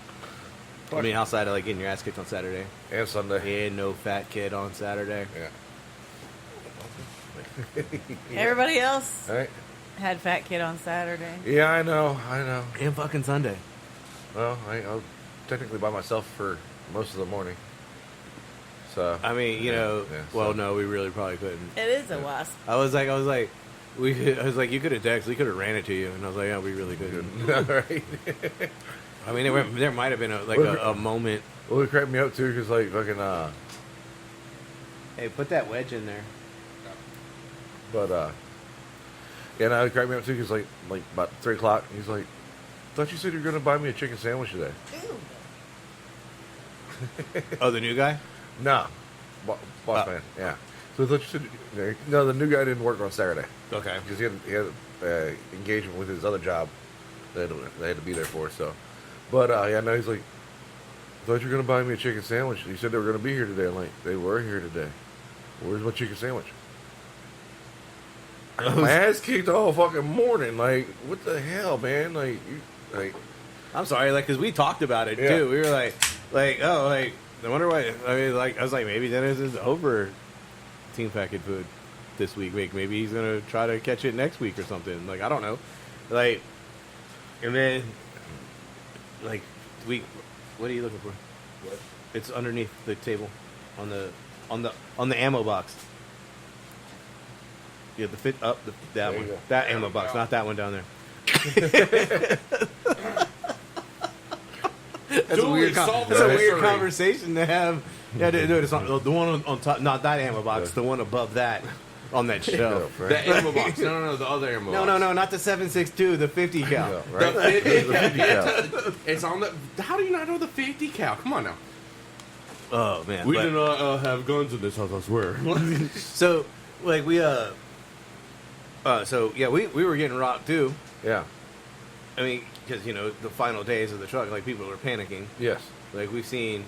I mean, outside of like getting your ass kicked on Saturday, And Sunday. and no fat kid on Saturday. Yeah. Everybody else Right? had Fat Kid on Saturday. Yeah, I know. And fucking Sunday. Well, I was technically by myself for most of the morning. So I mean, yeah, well, so- no, we really probably couldn't. It is a wasp. I was like, I was like, you could have texted, we could have ran it to you, and I was like, yeah, we really couldn't. right. I mean, there might have been a moment. Well, it cracked me up too, because like fucking Hey, put that wedge in there. but yeah, no, it cracked me up too, because like about 3:00, he's like, thought you said you were gonna buy me a chicken sandwich today. Oh, the new guy? No, boss man. Yeah. So I thought you said no. The new guy didn't work on Saturday Okay. because he had engagement with his other job that they had to be there for. So, but yeah, no, he's like, thought you were gonna buy me a chicken sandwich. You said they were gonna be here today. I'm like, they were here today. Where's my chicken sandwich? My ass kicked all fucking morning. Like, what the hell, man? Like, I'm sorry, like, because we talked about it, Yeah. too. We were like, oh, like, I wonder why. I mean, like, I was like, maybe Dennis is over Team Fat Kid Food this week. Maybe he's going to try to catch it next week or something. Like, I don't know. Like, and then, like, what are you looking for? what? It's underneath the table on the ammo box. Yeah, the fit up that There you one. go. That ammo box, not that one down there. That's a weird, solve that's a the weird mystery. conversation to have. Yeah, dude, it's on, the one on top, not that ammo box, the one above that on that shelf. Right? The ammo box. No, the other ammo box. No, not the 7.62, the 50 cal. Yeah, right? The 50 The 50 cal. It's on the. How do you not know the 50 cal? Come on now. Oh man, We but- do not have guns in this house, I swear. So like we so yeah, we were getting rocked too. Yeah. I mean, because the final days of the truck, like people were panicking. Yes. Like we've seen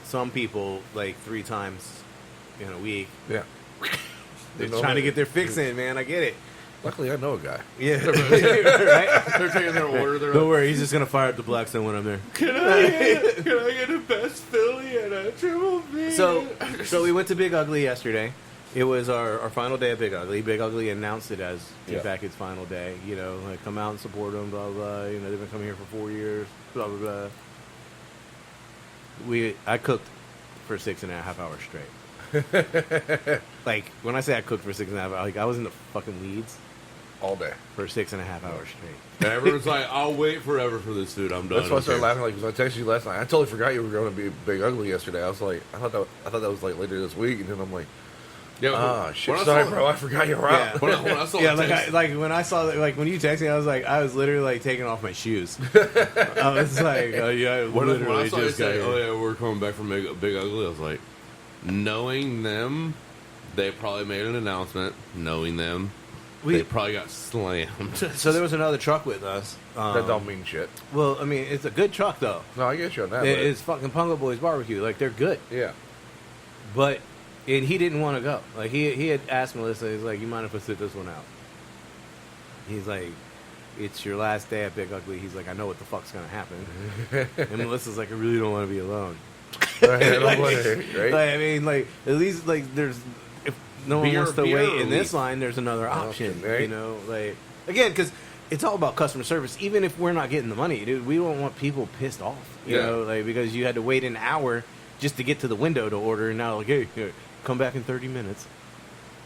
some people like 3 times in a week. Yeah. They're You know, trying to get their fix in, man. I get it. Luckily, I know a guy. Yeah, right. They're taking their order. They're Don't worry, he's just gonna fire up the Blackstone when I'm there. Can I get a best Philly and a triple B? So we went to Big Ugly yesterday. It was our final day of Big Ugly. Big Ugly announced it as Team Yeah. Fat Kid's final day. Like come out and support them, blah, blah, blah. They've been coming here for 4 years, blah, blah, blah. I cooked for 6.5 hours straight. Like, when I say I cooked for 6.5 hours, like, I was in the fucking weeds All day. for 6.5 hours straight. And everyone's like, I'll wait forever for this food. I'm done. That's why I started Okay. laughing. Like, because I texted you last night. I totally forgot you were going to be Big Ugly yesterday. I was like, I thought that was like later this week, and then I'm like, Yeah, shit, when I sorry, saw- bro. I forgot you were out. When I saw Yeah, the like text- when I saw that, like when you texted me, I was literally like taking off my shoes. I was like, oh yeah, I when I literally saw it just got say, here. oh yeah, we're coming back from Big Ugly, I was like, knowing them, they probably made an announcement. Knowing them, they probably got slammed. So there was another truck with us. That don't mean shit. Well, I mean, it's a good truck though. No, I get you on that. It's fucking Pungo Boys Barbecue. Like they're good. Yeah. But he didn't want to go. Like he had asked Melissa, he's like, "You mind if I sit this one out?" He's like, "It's your last day at Big Ugly." He's like, "I know what the fuck's gonna happen." And Melissa's like, "I really don't want to be alone." Right, like, right? I mean, like at least like there's if no one wants to beer wait in this relief. line, there's another option. right? You know, like again, because it's all about customer service. Even if we're not getting the money, dude, we don't want people pissed off. You Yeah. know, like because you had to wait an hour just to get to the window to order, and now like, hey, here, come back in 30 minutes.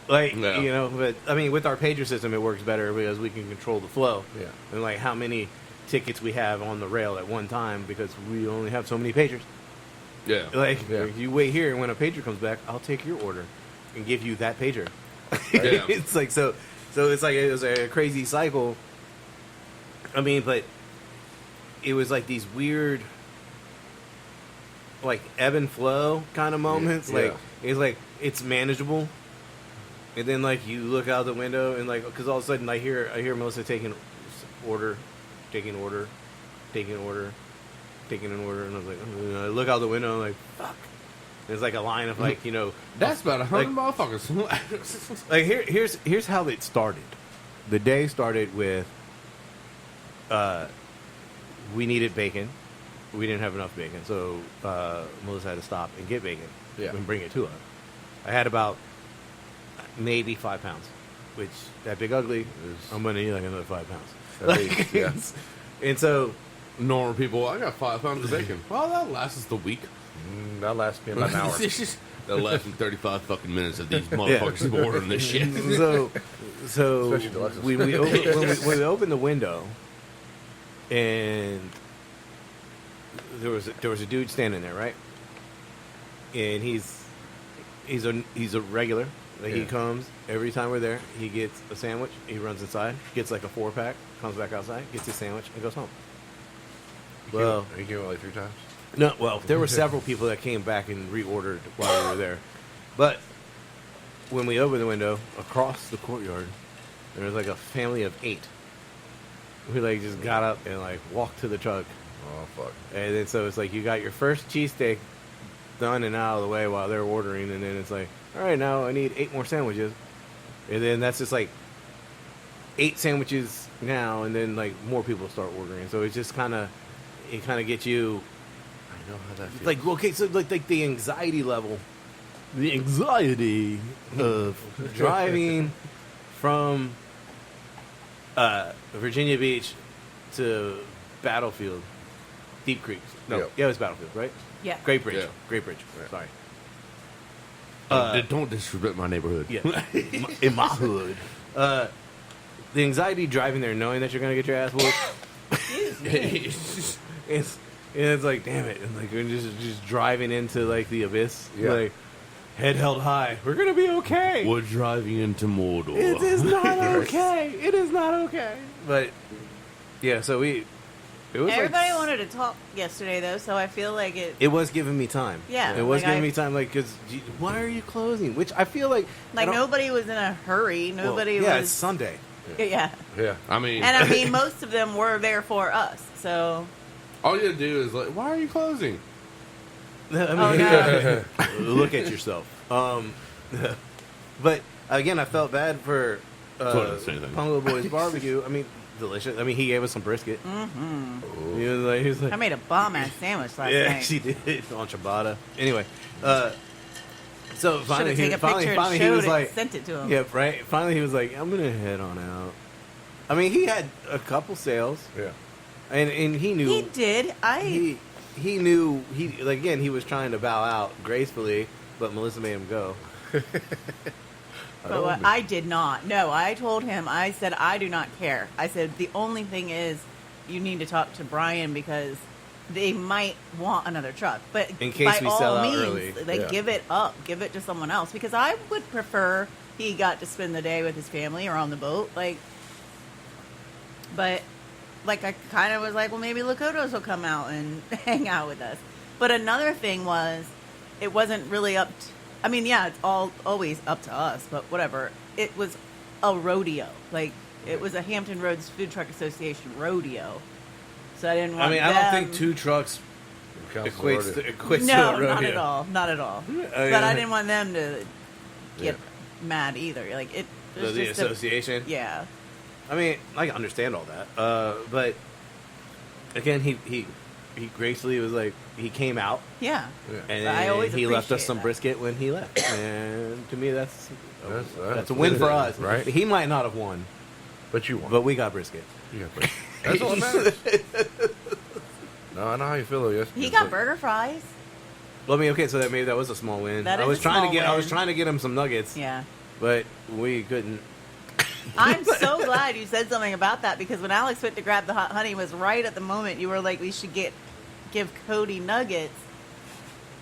Like Yeah. you know, but I mean, with our pager system, it works better because we can control the flow. Yeah. And like how many tickets we have on the rail at one time because we only have so many pagers. Yeah. Like Yeah. you wait here, and when a pager comes back, I'll take your order and give you that pager. Yeah. It's like so it's like it was a crazy cycle. I mean, but it was like these weird, like ebb and flow kind of moments. Yeah. Like it's like it's manageable, and then like you look out the window and like because all of a sudden I hear Melissa taking order, taking order, taking order, taking an order, and I was like, and I look out the window and I'm like, fuck. And it's like a line of like, you know, That's about 100 like- motherfuckers. like here's how it started. The day started with we needed bacon. We didn't have enough bacon, so Melissa had to stop and get bacon and bring it to us. I had about maybe 5 pounds, which that Big Ugly is. I'm gonna need like another 5 pounds. At least, yeah. And so Normal people, I got 5 pounds of bacon. Well, that'll last us the week. That lasts me about an hour. That'll last me 35 fucking minutes of these motherfuckers have been ordering this shit. so Especially Alexis. when we opened the window, and there was a dude standing there, right? And he's a regular. Like he Yeah. comes every time we're there. He gets a sandwich. He runs inside, gets like a 4-pack, comes back outside, gets his sandwich, and goes home. Well, He came out like 3 times. no, well, there were several people that came back and reordered while we were there. But when we opened the window, across the courtyard, there was like a family of 8. We like just got up and like walked to the truck. Oh fuck. And then so it's like you got your first cheesesteak done and out of the way while they're ordering, and then it's like, all right, now I need 8 more sandwiches. And then that's just like 8 sandwiches now, and then like more people start ordering. So it's just kind of gets you I know how that feels. like, okay, so like the anxiety level, the anxiety of driving from Virginia Beach to Battlefield, Deep Creek. No, Yep. yeah, it was Battlefield, right? Yeah. Great Bridge. Yeah. Great Bridge. Right. Sorry. Don't disrespect my neighborhood. Yeah, in my hood. The anxiety driving there, knowing that you're gonna get your ass whooped. It's like, damn it, and like we're just driving into like the abyss. Yeah. Like head held high. We're gonna be okay. We're driving into Mordor. It is not okay. It is not okay. But yeah, so it was Everybody like, wanted to talk yesterday, though, so I feel like It was giving me time. Yeah, it was like giving I- me time. Like, cause why are you closing? Which I feel like I don't- nobody was in a hurry. well, Nobody yeah, it's was. Sunday. Yeah. Yeah. I mean, And I mean, most of them were there for us. So, all you gotta do is like, why are you closing? I mean, oh no. look at yourself. But again, I felt bad for Couldn't say anything. Pungo Boys Barbecue. I mean, delicious. I mean, he gave us some brisket. Mm-hmm. He was like, I made a bomb ass sandwich last yeah, night. she did on ciabatta. Anyway, so Should finally, have taken a picture and finally he showed was it, like, sent it to him. yeah, right. Finally, he was like, I'm gonna head on out. I mean, he had a couple sales, Yeah. and he knew He did. he knew like again he was trying to bow out gracefully, but Melissa made him go. But what I did not. No, I told him, I said, I do not care. I said, the only thing is you need to talk to Brian because they might want another truck. But In case by we all sell out means, early. like, Yeah. give it up. Give it to someone else. Because I would prefer he got to spend the day with his family or on the boat. But I kind of was like, well, maybe Lakotos will come out and hang out with us. But another thing was, it wasn't really up to, I mean, yeah, it's always up to us, but whatever. It was a rodeo. Like, it was a Hampton Roads Food Truck Association rodeo. So I didn't want I mean, I don't think 2 trucks Counts as equates rodeo. to No, a rodeo. not at all. Not at all. But I didn't want them to get mad either. Like, it was The just association. yeah. I mean, I can understand all that. But again, he gracefully was like, he came out, Yeah. and I always he left us appreciate some that. brisket when he left. And to me, that's That's a win for us, right? He might not have won, But you won. but we got brisket. You got brisket. That's all that matters. No, I know how you feel though. Yes, He got burger fries. Well, I mean, okay, so maybe that was a small win. That I is was a trying to small get, I was win. trying to get him some nuggets, Yeah. but we couldn't. I'm so glad you said something about that because when Alex went to grab the hot honey was right at the moment you were like, we should give Cody nuggets.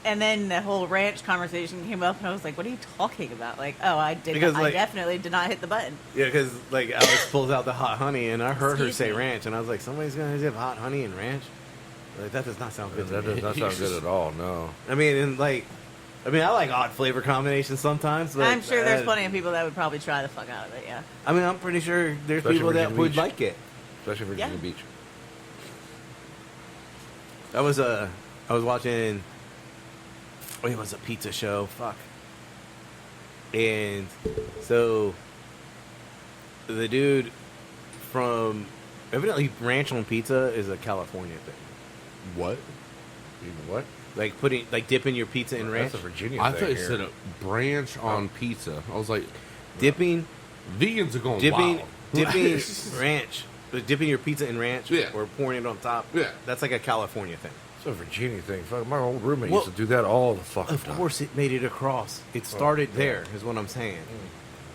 And then the whole ranch conversation came up and I was like, what are you talking about? Like, oh, I Because, like- definitely did not hit the button. Yeah, because like Alex pulls out the hot honey, and I heard her Excuse say me. ranch, and I was like, somebody's gonna have hot honey and ranch. Like, that does not sound good. That to me. does not sound good at all. No. I mean, and like, I like odd flavor combinations sometimes. But, I'm sure there's plenty of people that would probably try the fuck out of it, yeah. I mean, I'm pretty sure there's Especially people that Virginia would Beach. like it. Especially Virginia Yeah. Beach. I was watching. Oh, it was a pizza show. Fuck. And so the dude from evidently ranch on pizza is a California thing. What? Even what? Like dipping your pizza in ranch. That's a Virginia I thing thought you here. said a branch on pizza. I was like, Dipping vegans are going wild. dipping ranch. Dipping your pizza in ranch Yeah. or pouring it on top. Yeah. That's like a California thing. It's a Virginia thing. Fuck, my old roommate Well, used to do that all the fucking Of time. course it made it across. It started there, is what I'm saying.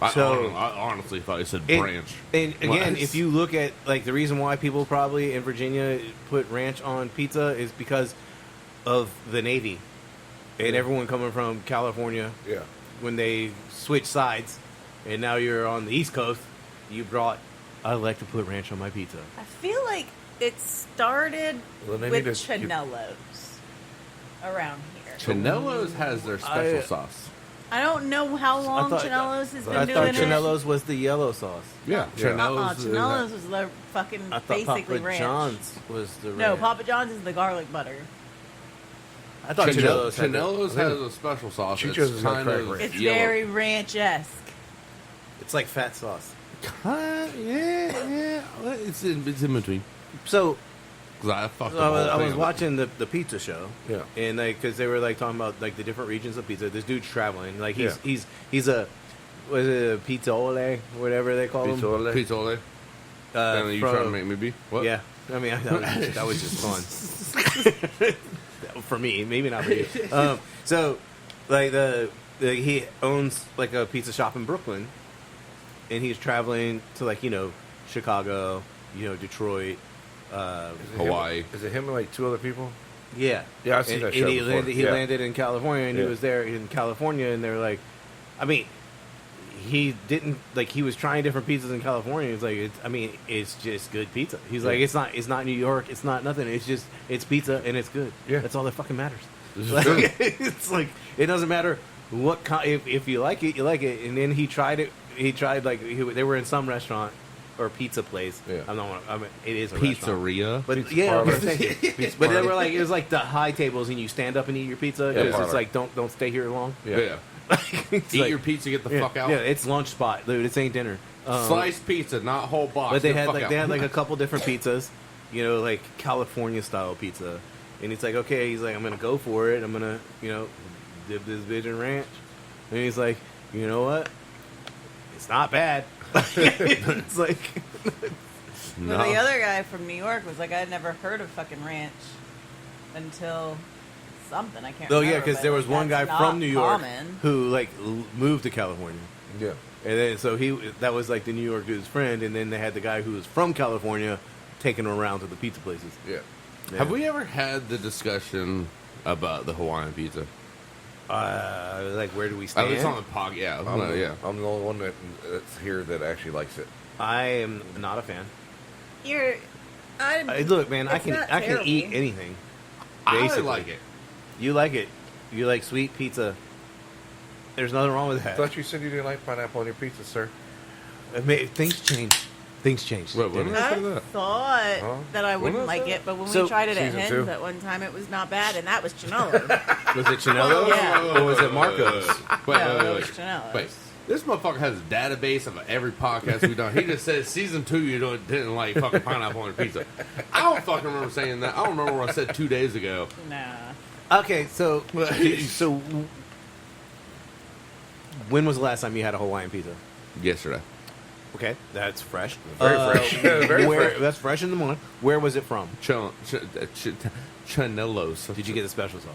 I So- honestly thought you said And- branch. And again, What? if you look at like the reason why people probably in Virginia put ranch on pizza is because of the Navy and everyone coming from California Yeah. when they switched sides, and now you're on the East Coast. You brought. I like to put ranch on my pizza. I feel like it started Well, they with need to- Chanelos around here. Chanelos has their special I- sauce. I don't know how long thought- Chanelos has been I doing thought it. Chanelos was the yellow sauce. Yeah, Chanelos. Chanelos was the fucking I thought basically Papa ranch. John's was the No, ranch. Papa John's is the garlic butter. I thought Chanelos had the- Chanelos has a special sauce. Chicho's It's is not kind crack of ranch. It's yellow. very ranch-esque. It's like fat sauce. Yeah. Well, it's in between. So Because I fucked So the whole I thing was up. watching the pizza show, Yeah. and like because they were like talking about like the different regions of pizza. This dude's traveling, like Yeah. he's a was it a pizzaole, whatever they call Pizza him. Ole. Pizza Ole. And you from- trying to make me be? What? Yeah, I mean that was just fun for me, maybe not for you. So like he owns like a pizza shop in Brooklyn, and he's traveling to like Chicago, Detroit. Is it Hawaii. Him, is it him and like 2 other people? Yeah, Yeah, I've seen and, that and show he before. landed. He Yeah. landed in California, and he Yeah. was there in California, and they're like, I mean, he didn't like. He was trying different pizzas in California. He's like, it's just good pizza. He's like, it's not New York. It's not nothing. It's pizza, and it's good. Yeah. That's all that fucking matters. This is Like, true. it's like it doesn't matter what if you like it, you like it. And then he tried it. He tried they were in some restaurant or pizza place. Yeah. It is a restaurant. Pizzeria. But Pizza yeah, parlor. but they were like it was like the high tables, and you stand up and eat your pizza. Yeah, It's parlor. like don't stay here long. Yeah. It's Eat like- your pizza, get the yeah, fuck out. Yeah, it's lunch spot, dude. It's ain't dinner. Sliced pizza, not whole box. But they Get the had fuck like out. they had like a couple different pizzas, like California style pizza. And he's like, okay, he's like, I'm gonna go for it. I'm gonna dip this bitch in ranch. And he's like, you know what? It's not bad. It's like. No. Well, the other guy from New York was like, I'd never heard of fucking ranch until something. I can't Oh remember. yeah, because but, there like, was one guy that's from not New York common. who moved to California, Yeah. and then so that was like the New York dude's friend, and then they had the guy who was from California taking him around to the pizza places. Yeah. Yeah. Have we ever had the discussion about the Hawaiian pizza? Like where do we At stand? least on the pod, yeah. Yeah. I'm the only one that's here that actually likes it. I am not a fan. Look, man, I It's can not eat terrible. anything. I Basically. like it. You like it. You like sweet pizza. There's nothing wrong with I that. thought you said you didn't like pineapple on your pizza, sir. Things change. Things change. Wait, when did I say I that? thought Huh? that I When wouldn't was like that? it, but when So, we tried it at season Hens 2. at one time, it was not bad, and that was Chanello. Was it Chanello? Yeah. Or was it Marcos? Wait, No, it wait. was Chanello's. Wait. This motherfucker has a database of every podcast we've done. He just said season 2 didn't like fucking pineapple on your pizza. I don't fucking remember saying that. I don't remember what I said 2 days ago. Nah. Okay, so when was the last time you had a Hawaiian pizza? Yesterday. Okay, that's fresh. Very fresh. Very fresh. That's fresh in the morning. Where was it from? Chanelos. Did you get the special sauce?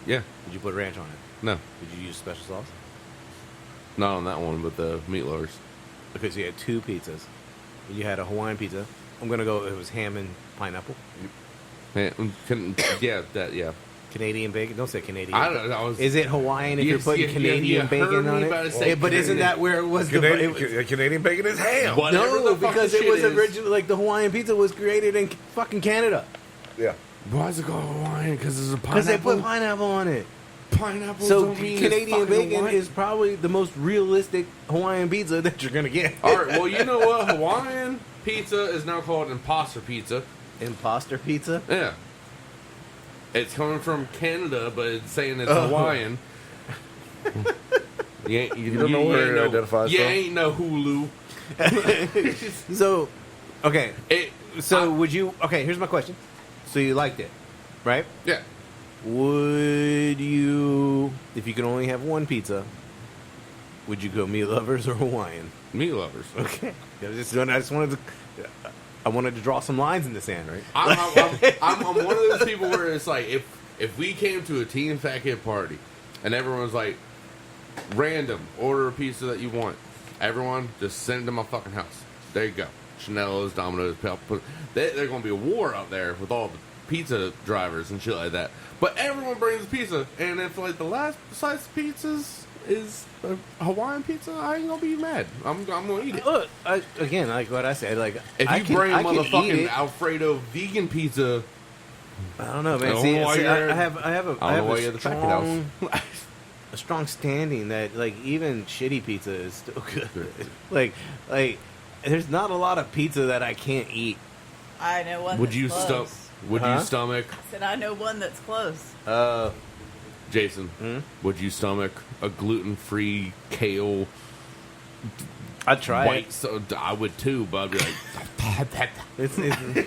Yeah. Did you put ranch on it? No. Did you use special sauce? Not on that one, but the meat lovers. Okay, so you had two pizzas. You had a Hawaiian pizza. I'm gonna go. It was ham and pineapple. Yeah. Canadian bacon. Don't say Canadian. I don't know. Is it Hawaiian if you're putting Canadian bacon on it? But isn't that where it was? Canadian bacon is ham. Whatever No, the fuck because the it shit was is. originally like the Hawaiian pizza was created in fucking Canada Yeah. Why is it called Hawaiian? Because there's a because they pineapple. put pineapple on it. Pineapple. So don't mean Canadian it's fucking bacon Hawaiian. is probably the most realistic Hawaiian pizza that you're gonna get. All right. Well, you know what? Hawaiian pizza is now called imposter pizza. Imposter pizza. Yeah. It's coming from Canada, but it's saying it's Hawaiian. You don't know where it identifies You from? ain't no Hulu. So, okay. It, Would you? Okay, here's my question. So you liked it, right? yeah. Would you, if you could only have one pizza, would you go meat lovers or Hawaiian? Meat lovers. Okay. I wanted to draw some lines in the sand, right? I'm one of those people where it's like if we came to a Team Fat Kid party and everyone was like, random, order a pizza that you want. Everyone just send it to my fucking house. There you go. Chanelo's, Domino's, they're going to be a war out there with all the pizza drivers and shit like that. But everyone brings pizza, and if like the last slice of pizzas is a Hawaiian pizza, I ain't gonna be mad. I'm gonna eat it. Look, again, like what I said, like If I you can- bring I can eat motherfucking it. Alfredo vegan pizza, I don't know, man. I don't See, know why see, you're- I have I don't know why you had a to track it down. a strong standing that like even shitty pizza is still good. like there's not a lot of pizza that I can't eat. I know one would that's you close. Would Huh? you stomach, I said I know one that's close. Jason? Hmm? Would you stomach a gluten-free kale I'd try white? it. So I would too, but I'd be like,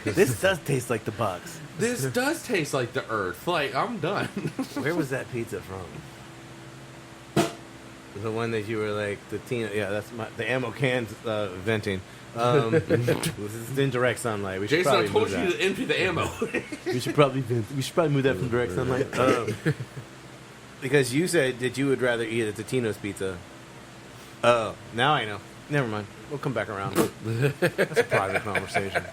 This does taste like the box. this does taste like the earth. Like I'm done. Where was that pizza from? The one that you were like the teen. Yeah, that's the ammo cans venting. This is in direct sunlight. We should Jason, I probably told move you that. to empty the ammo. We should probably move that from direct sunlight. Because you said that you would rather eat a Totino's pizza. Oh, now I know. Never mind. We'll come back around. That's a private conversation.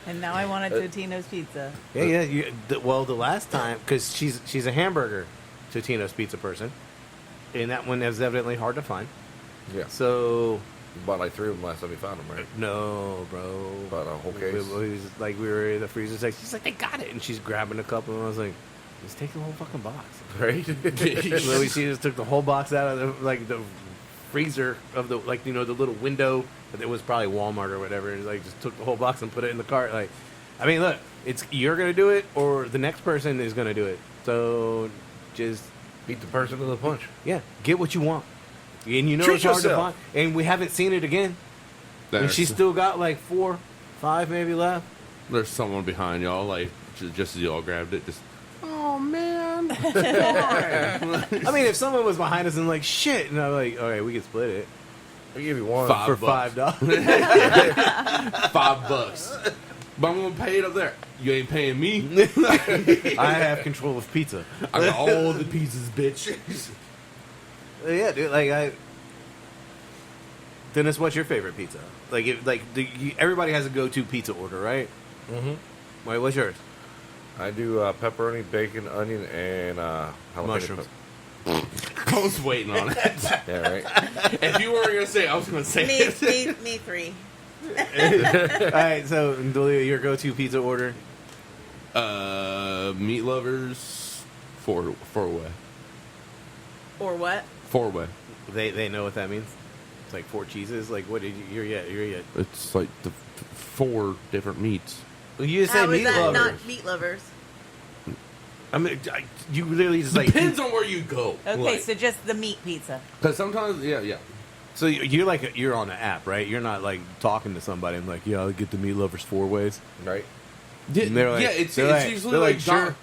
And now I want a Totino's pizza. Yeah. Well, the last time, because she's a hamburger Totino's pizza person, and that one is evidently hard to find. Yeah. So You bought like 3 of them last time you found them, right? no, bro. Bought a whole case. We were in the freezer section. She's like, they got it, and she's grabbing a couple, and I was like, just take the whole fucking box. Right? So she just took the whole box out of the freezer of the the little window. But it was probably Walmart or whatever. And like just took the whole box and put it in the cart. Like, I mean, look, you're gonna do it, or the next person is gonna do it. So just Beat the person to the punch. get what you want. And you know Treat it's hard to yourself. find. And we haven't seen it again. And she's still got like 4, 5 maybe left. There's someone behind y'all, like just as y'all grabbed it. Just oh man. I mean, if someone was behind us and like shit, and I'm like, all right, we can split it I give you one. Five for bucks. $5. $5. But I'm gonna pay it up there. You ain't paying me. I have control of pizza. I got all the pizzas, bitch. Yeah, dude. Like Dennis, what's your favorite pizza? Everybody has a go-to pizza order, right? Mm-hmm. Wait, what's yours? I do pepperoni, bacon, onion, and jalapeno Mushrooms. I was waiting on it. Yeah, right. If you weren't gonna say it, I was gonna say it. Me 3. All right, so Delia, your go-to pizza order? Meat lovers, four way. Or what? 4-way. They know what that means. It's like 4 cheeses. Like, what did you? You're yet. It's like the 4 different meats. Well, you just said How is meat that lovers. not meat lovers? I mean, you literally just Depends on where you go. Okay, so just the meat pizza. Because sometimes, yeah. So you're on an app, right? You're not like talking to somebody and like, yeah, I'll get the meat lovers 4 ways. Right. And they're like- it's they're like- usually they're like, like, sure.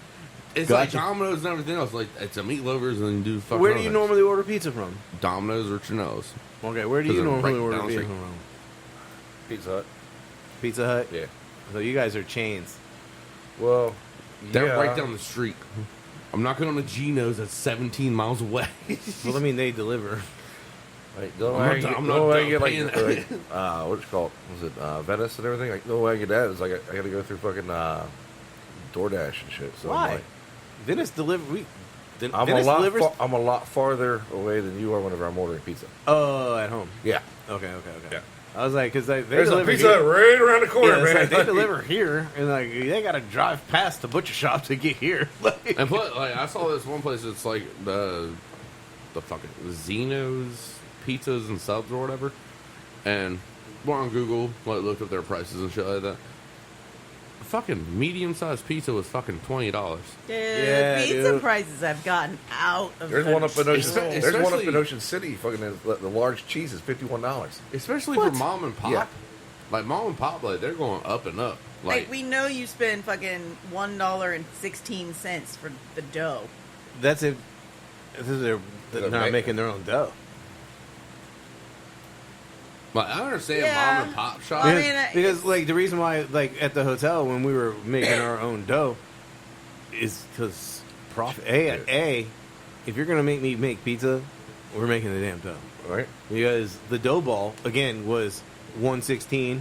It's like Gotcha. Domino's and everything else. Like, it's a meat lovers and then you do fucking Where do other you things. normally order pizza from? Domino's or Chinos. Okay, where do 'Cause you they're normally right order down the pizza street. from? Pizza Hut. Pizza Hut. Yeah. So you guys are chains. Well, They're yeah. right down the street. I'm not going to Geno's that's 17 miles away. Well, I mean, they deliver. Like, the I'm way not- I I'm get, not the way I done get paying like what's it called? Was it Venice and everything? Like, the way I get that is like I got to go through fucking DoorDash and shit. So Why? I'm, like, Venice deliver. I'm Venice delivers. I'm a lot farther away than you are whenever I'm ordering pizza. Oh, at home. Yeah. Okay. Yeah. I was like, because they There's a deliver Pizza here. Hut right around the corner, Yeah, it's man. like they deliver here, and like they got to drive past the butcher shop to get here. Like, And put, like, I saw this one place that's like the fucking Zeno's pizzas and subs or whatever. And went on Google, like, looked up their prices and shit like that. A fucking medium-sized pizza was fucking $20. Dude, Yeah, pizza dude. prices have gotten out of There's one up in Ocean. control. Espe- There's one up in especially- Ocean City. Fucking the large cheese is $51. Especially What? for mom and pop. Yeah. Like, mom and pop, like, they're going up and up. Like, we know you spend fucking $1.16 for the dough. that's it. They're They're not making- making their own dough. Like, I understand Yeah. mom and pop shop. Well, I Because, mean, because, it's- like the reason why, like at the hotel when we were making our own dough, is because profit. If you're gonna make me make pizza, we're making the damn dough. Right? Because the dough ball again was $1.16,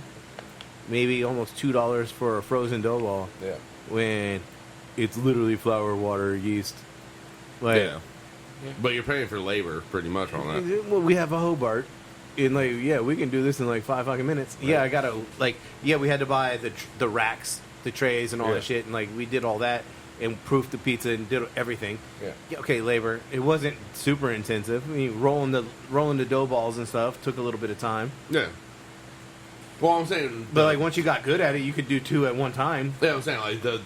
maybe almost $2 for a frozen dough ball. Yeah. When it's literally flour, water, yeast. Like, Yeah. But you're paying for labor pretty much on that. well, we have a Hobart, and like, yeah, we can do this in like 5 fucking minutes. Right. Yeah, I gotta like, yeah, we had to buy the racks, the trays, and all Yeah. that shit, and like we did all that and proofed the pizza and did everything. Yeah. Okay, labor. It wasn't super intensive. I mean, rolling the dough balls and stuff took a little bit of time. Yeah. Well, I'm saying, But like once you got good at it, you could do 2 at one time. yeah, I'm saying like the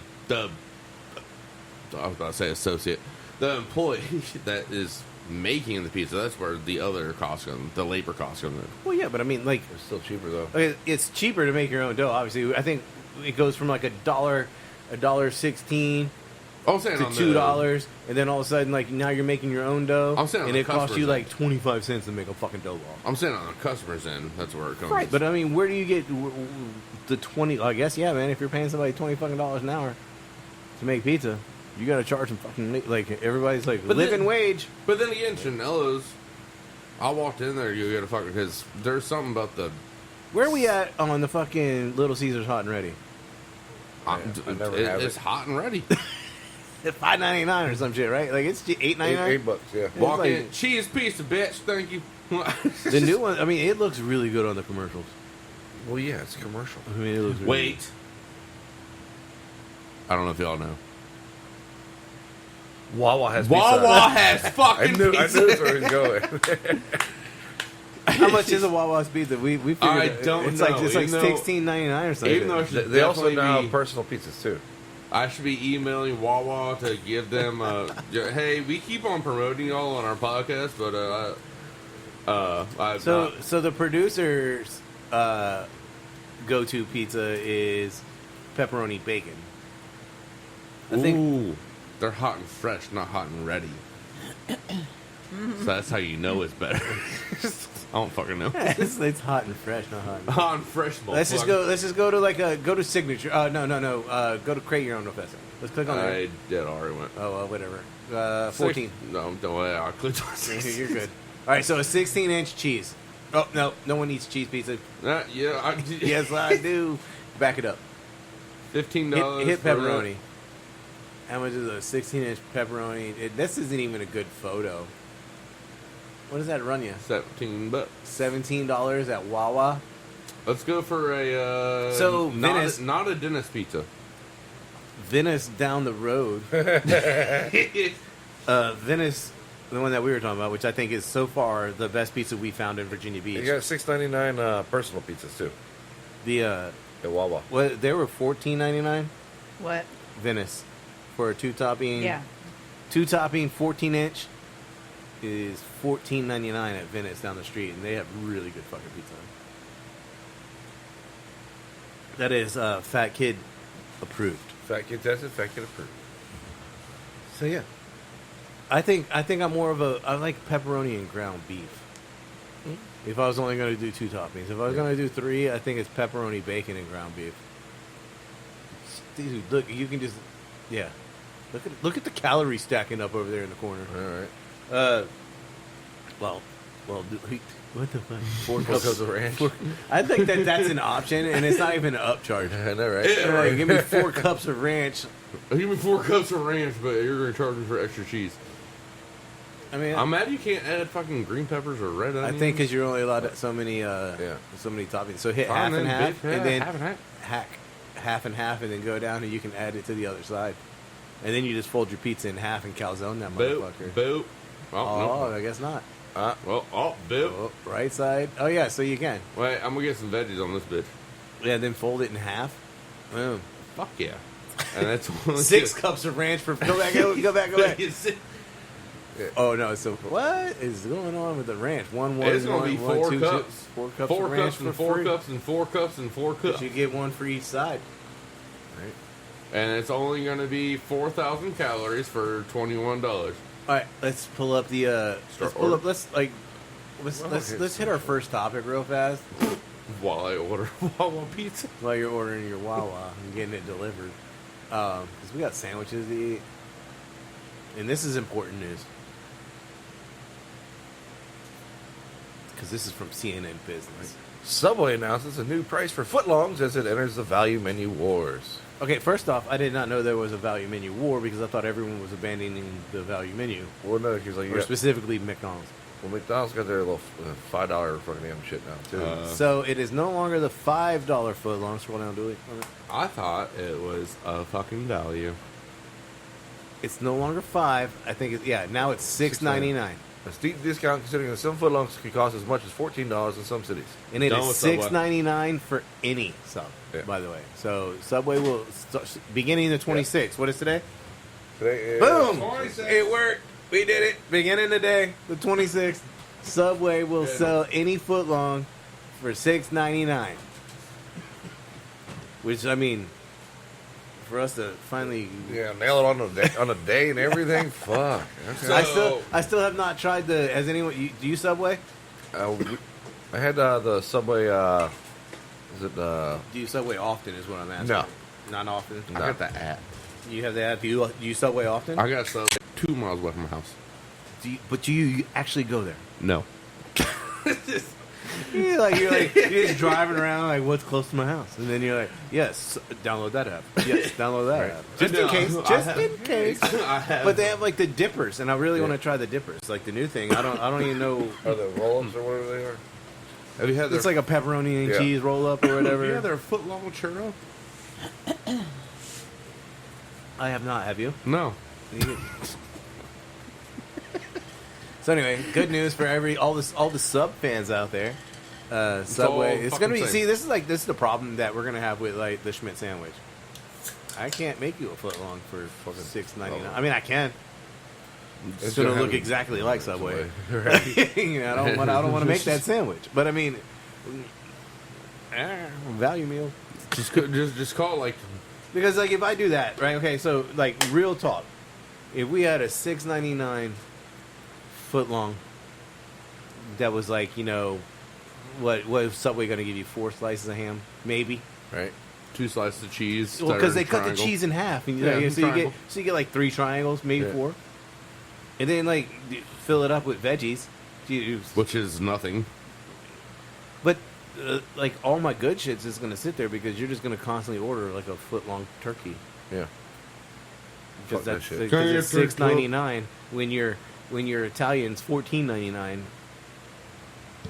I was about to say associate, the employee that is making the pizza. That's where the other cost comes, the labor cost comes in. Well, yeah, but I mean, like, It's still cheaper though. okay, it's cheaper to make your own dough. Obviously, I think it goes from like $1.16 I'm saying to on $2, and then all of a sudden, like now you're making your own dough, I'm saying on and the it costs you customer's like 25 cents to make a fucking dough ball. I'm saying on the customer's end, that's where it comes. Right, but I mean, where do you get the 20? I guess yeah, man. If you're paying somebody $20 fucking an hour to make pizza, you gotta charge them fucking like everybody's like But living then- wage. But then again, Chanella's. I walked in there, you get a fucking because there's something about the. Where are we at on the fucking Little Caesars hot and ready? I never have it's it. hot and ready. $5.99 or some shit, right? Like it's $8.99. $8, yeah. Walk like- in, cheese piece of bitch, thank you. The new one, I mean, it looks really good on the commercials. Well, yeah, it's commercial. I mean, it looks really Wait. I don't know if y'all know. Wawa has Wawa has I fucking knew pizza. that's where he's going. good. How much is a Wawa's pizza? We figured I don't it's know, like it's like even though- $16.99 or something. even though they they also Definitely now be- have personal pizzas too. I should be emailing Wawa to give them. Hey, we keep on promoting y'all on our podcast, but I've So not. so the producer's go-to pizza is pepperoni bacon. I think Ooh, they're hot and fresh, not hot and ready. So that's how you know it's better. I don't fucking know. it's hot and fresh, not hot. And Hot and fresh. Let's just motherfucker. go to like go to signature. No. Go to create your own professor. Let's click on there. I did already went. Oh well, whatever. 14. No, don't worry. I clicked on 16. You're good. All right, so a 16-inch cheese. Oh no one eats cheese pizza. Yeah, Yes, I do. Back it up. $15. Hit for pepperoni. How much is a 16-inch pepperoni? This isn't even a good photo. What does that run you? $17. $17 at Wawa. Let's go for a So, not, Venice- not a dentist pizza. Venice down the road. Venice The one that we were talking about, which I think is so far the best pizza we found in Virginia Beach. You got $6.99 personal pizzas too The at Wawa. they were $14.99 What? Venice for a two-topping. Yeah. Two-topping 14-inch is $14.99 at Venice down the street, and they have really good fucking pizza. That is Fat Kid approved. Fat kid tested, fat kid approved. So yeah, I think I'm more of a I like pepperoni and ground beef. If I was only going to do two toppings, if I was going to do three, I think it's pepperoni, bacon, and ground beef. Dude, look, you can just look at the calories stacking up over there in the corner. All right. Well, what the fuck? 4 cups of ranch. I think that's an option, and it's not even an upcharge. I know, right? Give me 4 cups of ranch. Give me 4 cups of ranch, but you're going to charge me for extra cheese. I mean, I'm mad you can't add fucking green peppers or red onions. I think because you're only allowed so many toppings. So hit Fine, half and then, half, bitch, and then half and half. hack half and half, and then go down, and you can add it to the other side. And then you just fold your pizza in half and calzone that motherfucker. Boop. Oh, No. I guess not. Boop. Oh, right side. Oh yeah, so you can. Wait, I'm going to get some veggies on this bitch. Yeah, then fold it in half. Boom. Fuck yeah. And that's only 6 cups of ranch for. Go back. Go back. Oh no! So what is going on with the ranch? It's going to be 4 cups. 4 cups 4 of ranch cups and for 4 free. cups and 4 cups and 4 cups. You get one for each side. Right. And it's only going to be 4,000 calories for $21. All right, let's pull up the. Let's pull up. Let's hit our first topic real fast While I order Wawa pizza. while you're ordering your Wawa and getting it delivered, because we got sandwiches to eat, and this is important news because this is from CNN Business. Subway announces a new price for footlongs as it enters the value menu wars. Okay, first off, I did not know there was a value menu war because I thought everyone was abandoning the value menu, Well, no, because like, or specifically McDonald's. well, McDonald's got their little $5 fucking damn shit now too. So it is no longer the $5 footlong. Scroll down, do it. I thought it was a fucking value. It's no longer 5. I think now it's $6.99. A steep discount considering that some footlongs can cost as much as $14 in some cities. And it Done is with Subway. $6.99 for any sub, Yeah. by the way. So Subway will beginning the 26th. What is today? Today is Boom! 26th. It worked. We did it. Beginning today, the 26th. Subway will sell any footlong for $6.99. Which, I mean, for us to finally... Yeah, nail it on the day and everything. Fuck. Okay. So- I still have not tried the... Has anyone... Do you Subway? I had the Subway. Is it? Do you Subway often is what I'm asking. No. Not often? I got the app. You have the app. Do you Subway often? I got Subway 2 miles away from my house. But you actually go there? No. You're just driving around like, what's close to my house? And then you're like, yes, download that app. Yes, download that app. Just in No, case. I Just have- in case. I have. But they have like the dippers, and I really want to try the dippers, like the new thing. I don't even know. Are the roll-ups or whatever they are? Have you had It's like a pepperoni and Yeah. cheese roll up or whatever. Yeah, they're a foot long churro. I have not. Have you? No. So anyway, good news for all the sub fans out there. Subway. all It's gonna be. fucking See, this is the problem that we're gonna have with like the Schmidt sandwich. I can't make you a foot long for fucking $6.99. I mean, I can. It's gonna look exactly like Subway. Right. You know, I don't want to make that sandwich, but I mean, value meal. Just call it like Because like if I do that, right? Okay, so like real talk, if we had a $6.99 foot long, that was like, you know, what is Subway going to give you? 4 slices of ham, maybe? Right. 2 slices of cheese. Well, because they cut the triangle. cheese in half, and Yeah, so you triangle. get like 3 triangles, maybe Yeah. 4, and then like fill it up with veggies. Which is nothing. But like all my good shit's just gonna sit there because you're just gonna constantly order like a foot long turkey Yeah. because Fuck that that's shit. because it's $6.99 when you're Italian's $14.99,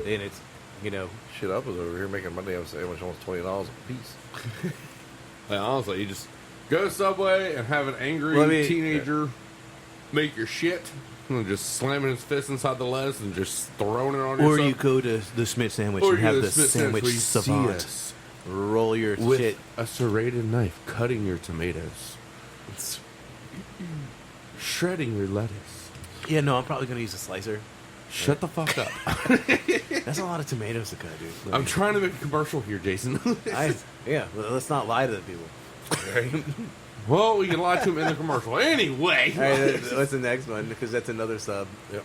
and it's, you know, Shit, I was over here making my damn sandwich almost $20 a piece. Like, honestly, you just go to Subway and have an angry Well, I mean- teenager make your shit and just slamming his fist inside the lettuce and just throwing it on Or yourself. you go to the Smith Sandwich Or and you go have to the Smith sandwich where you see savant. us Roll your with shit. a serrated knife, cutting your tomatoes, shredding your lettuce. Yeah, no, I'm probably going to use a slicer. Shut the fuck up. That's a lot of tomatoes to cut, dude. I'm trying to make a commercial here, Jason. Well, let's not lie to the people. Well, we can lie to him in the commercial. Anyway. All right, what's the next one? Because that's another sub. Yep.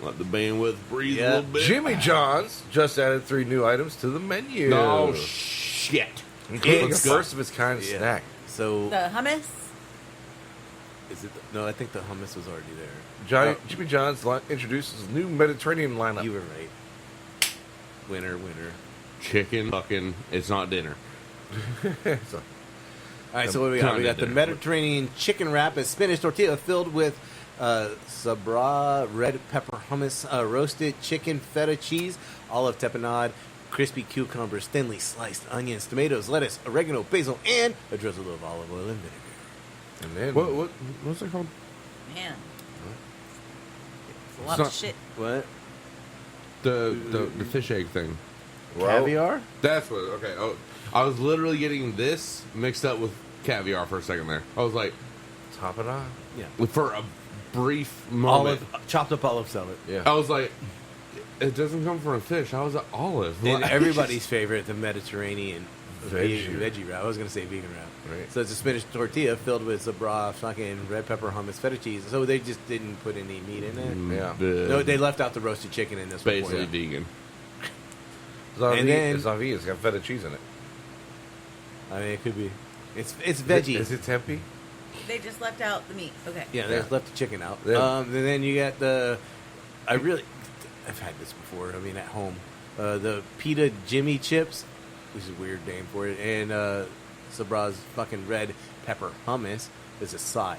Let the bandwidth breathe a Yeah. little bit. Jimmy John's just added 3 new items to the menu. No shit. Including a Let's go. first of its kind Yeah. snack. So, The hummus. is it? No, I think the hummus was already there. Jimmy John's introduces a new Mediterranean lineup. You were right. Winner. Chicken fucking, it's not dinner. So, All right, so what do we got? We got the Mediterranean chicken wrap, a spinach tortilla filled with sabra, red pepper hummus, roasted chicken, feta cheese, olive tapenade, crispy cucumbers, thinly sliced onions, tomatoes, lettuce, oregano, basil, and a drizzle of olive oil and vinegar. and then What's it called? Man. It's a lot It's of not- shit. What? The fish egg thing. well, Caviar? That's what. Okay. Oh, I was literally getting this mixed up with caviar for a second there. I was like, top it on. Yeah. for a brief moment, Chopped up olive salad. Yeah. I was like, it doesn't come from a fish. I was like, olive. And What? everybody's favorite, the Mediterranean Veggie. veggie wrap. I was going to say vegan wrap. Right. So it's a spinach tortilla filled with sabra, fucking red pepper hummus, feta cheese. So they just didn't put any meat in it. Yeah. No, they left out the roasted chicken in this one. basically for you. vegan. Zavi, then- Zavi, it's got feta cheese in it. I mean, it could be. It's veggie. Is it tempeh? They just left out the meat. Okay. Yeah, they left the chicken out. Yeah. And then you got I've had this before. I mean, at home, the pita Jimmy chips, which is a weird name for it, and Sabra's fucking red pepper hummus is a side.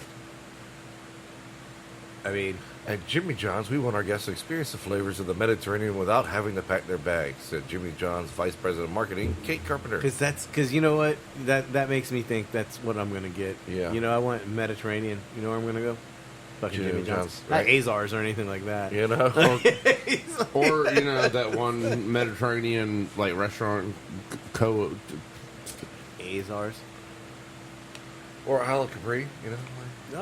I mean, At Jimmy John's, we want our guests to experience the flavors of the Mediterranean without having to pack their bags, said Jimmy John's Vice President of Marketing, Kate Carpenter. because you know what, that makes me think that's what I'm gonna get. Yeah. You know, I want Mediterranean. You know where I'm gonna go? Fucking Jimmy Jimmy John's. John's, Not right. Azars or anything like that. You know? Or that one Mediterranean like restaurant Azars. Or Isle of Capri, you know?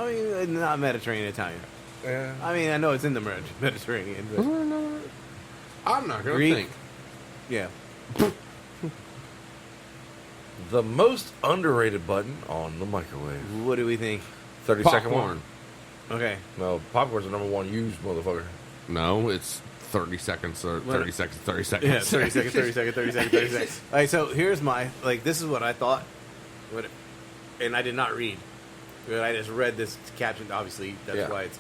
I mean, not Mediterranean Italian. Yeah. I mean, I know it's in the Mediterranean, but I'm not gonna Greek. think. yeah. The most underrated button on the microwave. What do we think? 30-second Popcorn. one. Okay. No, popcorn's the number 1 used motherfucker. No, it's 30 seconds or 30 seconds. 30 seconds. Yeah, 30 seconds, 30 seconds, 30 seconds, 30 seconds. All right, so here's this is what I thought, and I did not read. But I just read this caption, obviously, that's Yeah. why it's,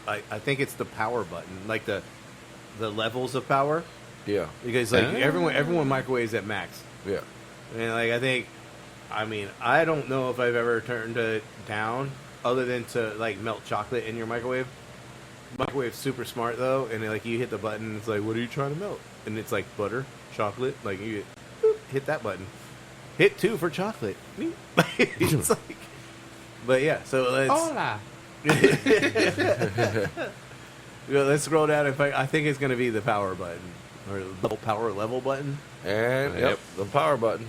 I think it's the power button, like the levels of power, Yeah. because everyone microwaves at max. Yeah. And I don't know if I've ever turned it down other than to melt chocolate in your microwave. Microwave's super smart though, and you hit the button, it's like, what are you trying to melt? And it's like butter, chocolate, you hit that button. Hit 2 for chocolate. It's but yeah, so let's Hola. let's scroll down. I think it's going to be the power button or the power level button. And, Yep. the power button.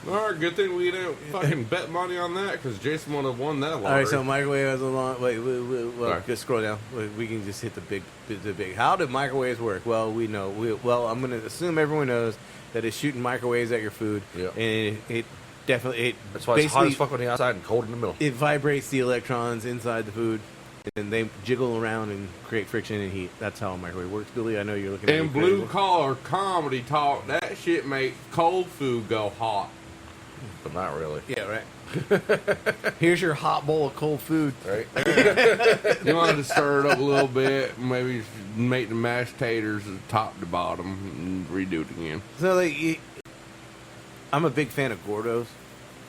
All right, good thing we didn't fucking bet money on that because Jason would have won that lottery. All right, so microwave has a long. Wait, Right. just scroll down. We can just hit the big. How do microwaves work? Well, we know. I'm going to assume everyone knows that it's shooting microwaves at your food, Yeah. and it definitely That's why it's hot basically as fuck on the outside and cold in the middle. it vibrates the electrons inside the food, and they jiggle around and create friction and heat. That's how a microwave works, Billy. I know you're looking at In me blue crazy. collar comedy talk, that shit makes cold food go hot. But not really. Yeah, right. Here's your hot bowl of cold food. Right? You want to stir it up a little bit, maybe make the mashed taters top to bottom, and redo it again. So, I'm a big fan of Gordo's.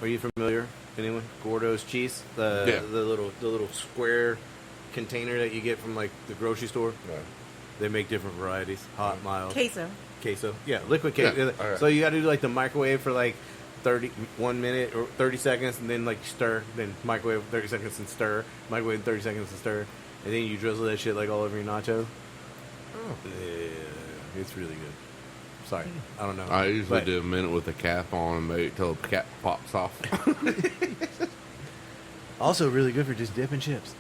Are you familiar? Anyone? Gordo's cheese, Yeah. the little square container that you get from the grocery store. No. They make different varieties: hot, mild, Queso. queso. Yeah, liquid queso. Yeah. Alright. So you got to do the microwave for 1 minute or 30 seconds, and then like stir, then microwave 30 seconds and stir, microwave 30 seconds and stir, and then you drizzle that shit like all over your nachos. Oh. Yeah, it's really good. Sorry, I don't know. I usually But- do a minute with the cap on and wait till the cap pops off. Also really good for just dipping chips.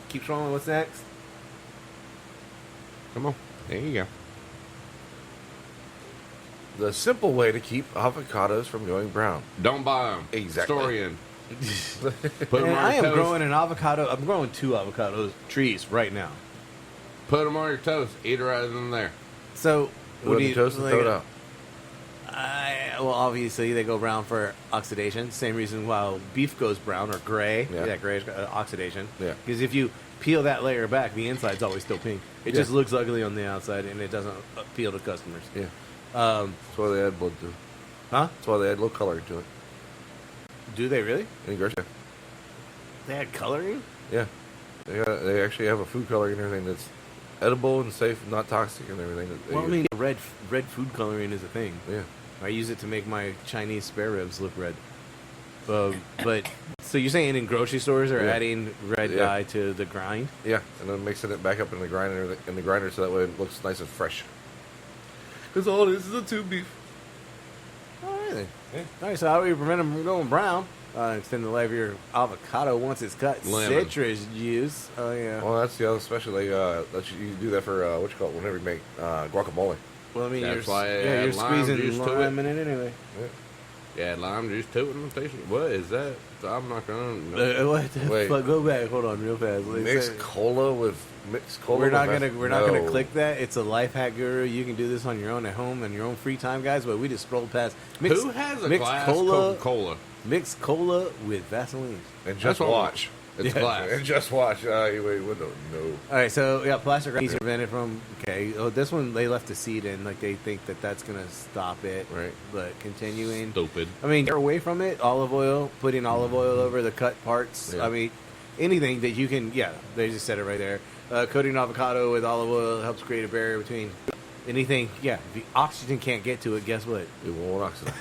Keep rolling. What's next? Come on. There you go. The simple way to keep avocados from going brown. Don't buy them. Exactly. Story in. Put them And on I your am toast. growing an avocado. I'm growing 2 avocado trees right now. Put them on your toast. Eat it right in there. So Put it in the toast and throw it out. Well, obviously they go brown for oxidation. Same reason why beef goes brown or gray. Yeah. Gray oxidation. Yeah. Because if you peel that layer back, the inside's always still pink. It Yeah. just looks ugly on the outside, and it doesn't appeal to customers. Yeah. That's That's why they add blood to it. Huh? That's why they add a little coloring to it. Do they really? In grocery. They add coloring? Yeah. They actually have a food coloring and everything that's edible and safe and not toxic and everything. That they Well, I use. mean, red food coloring is a thing. Yeah. I use it to make my Chinese spare ribs look red. But so you're saying in grocery stores are Yeah. adding red Yeah. dye to the grind? Yeah, and then mixing it back up in the grinder so that way it looks nice and fresh. Because all it is a tube beef. Oh, really? Yeah. All right, so how do we prevent them from going brown? Extend the life of your avocado once it's cut. Lemon. Citrus juice. Oh, yeah. Well, that's the other special. That you do that for what you call it whenever you make guacamole. Well, I mean, That's you're, why I yeah, add you're lime squeezing juice to lime in it anyway. Yeah. Yeah, lime juice to it and taste it. What is that? I'm not going What the Wait. fuck? Go back. Hold on, real fast. Let's Mixed say- cola with mixed cola. We're not with gonna meth- we're not gonna No. click that. It's a life hack guru. You can do this on your own at home in your own free time, guys. But we just scrolled past Who has a mixed glass cola, Coca-Cola? mixed cola with Vaseline. And That's just what- watch. It's Yeah. glass. And just watch. Wait, what the no. All right, so yeah, plastic wrap easy to prevent it from. Okay, oh, this one they left a seed in, like they think that that's gonna stop it. Right. But continuing. Stupid. I mean, get away from it. Olive oil, putting olive oil over the cut parts. Yeah. I mean, anything that you can. Yeah, they just said it right there. Coating avocado with olive oil helps create a barrier between anything. Yeah, if the oxygen can't get to it, guess what? It won't oxidize.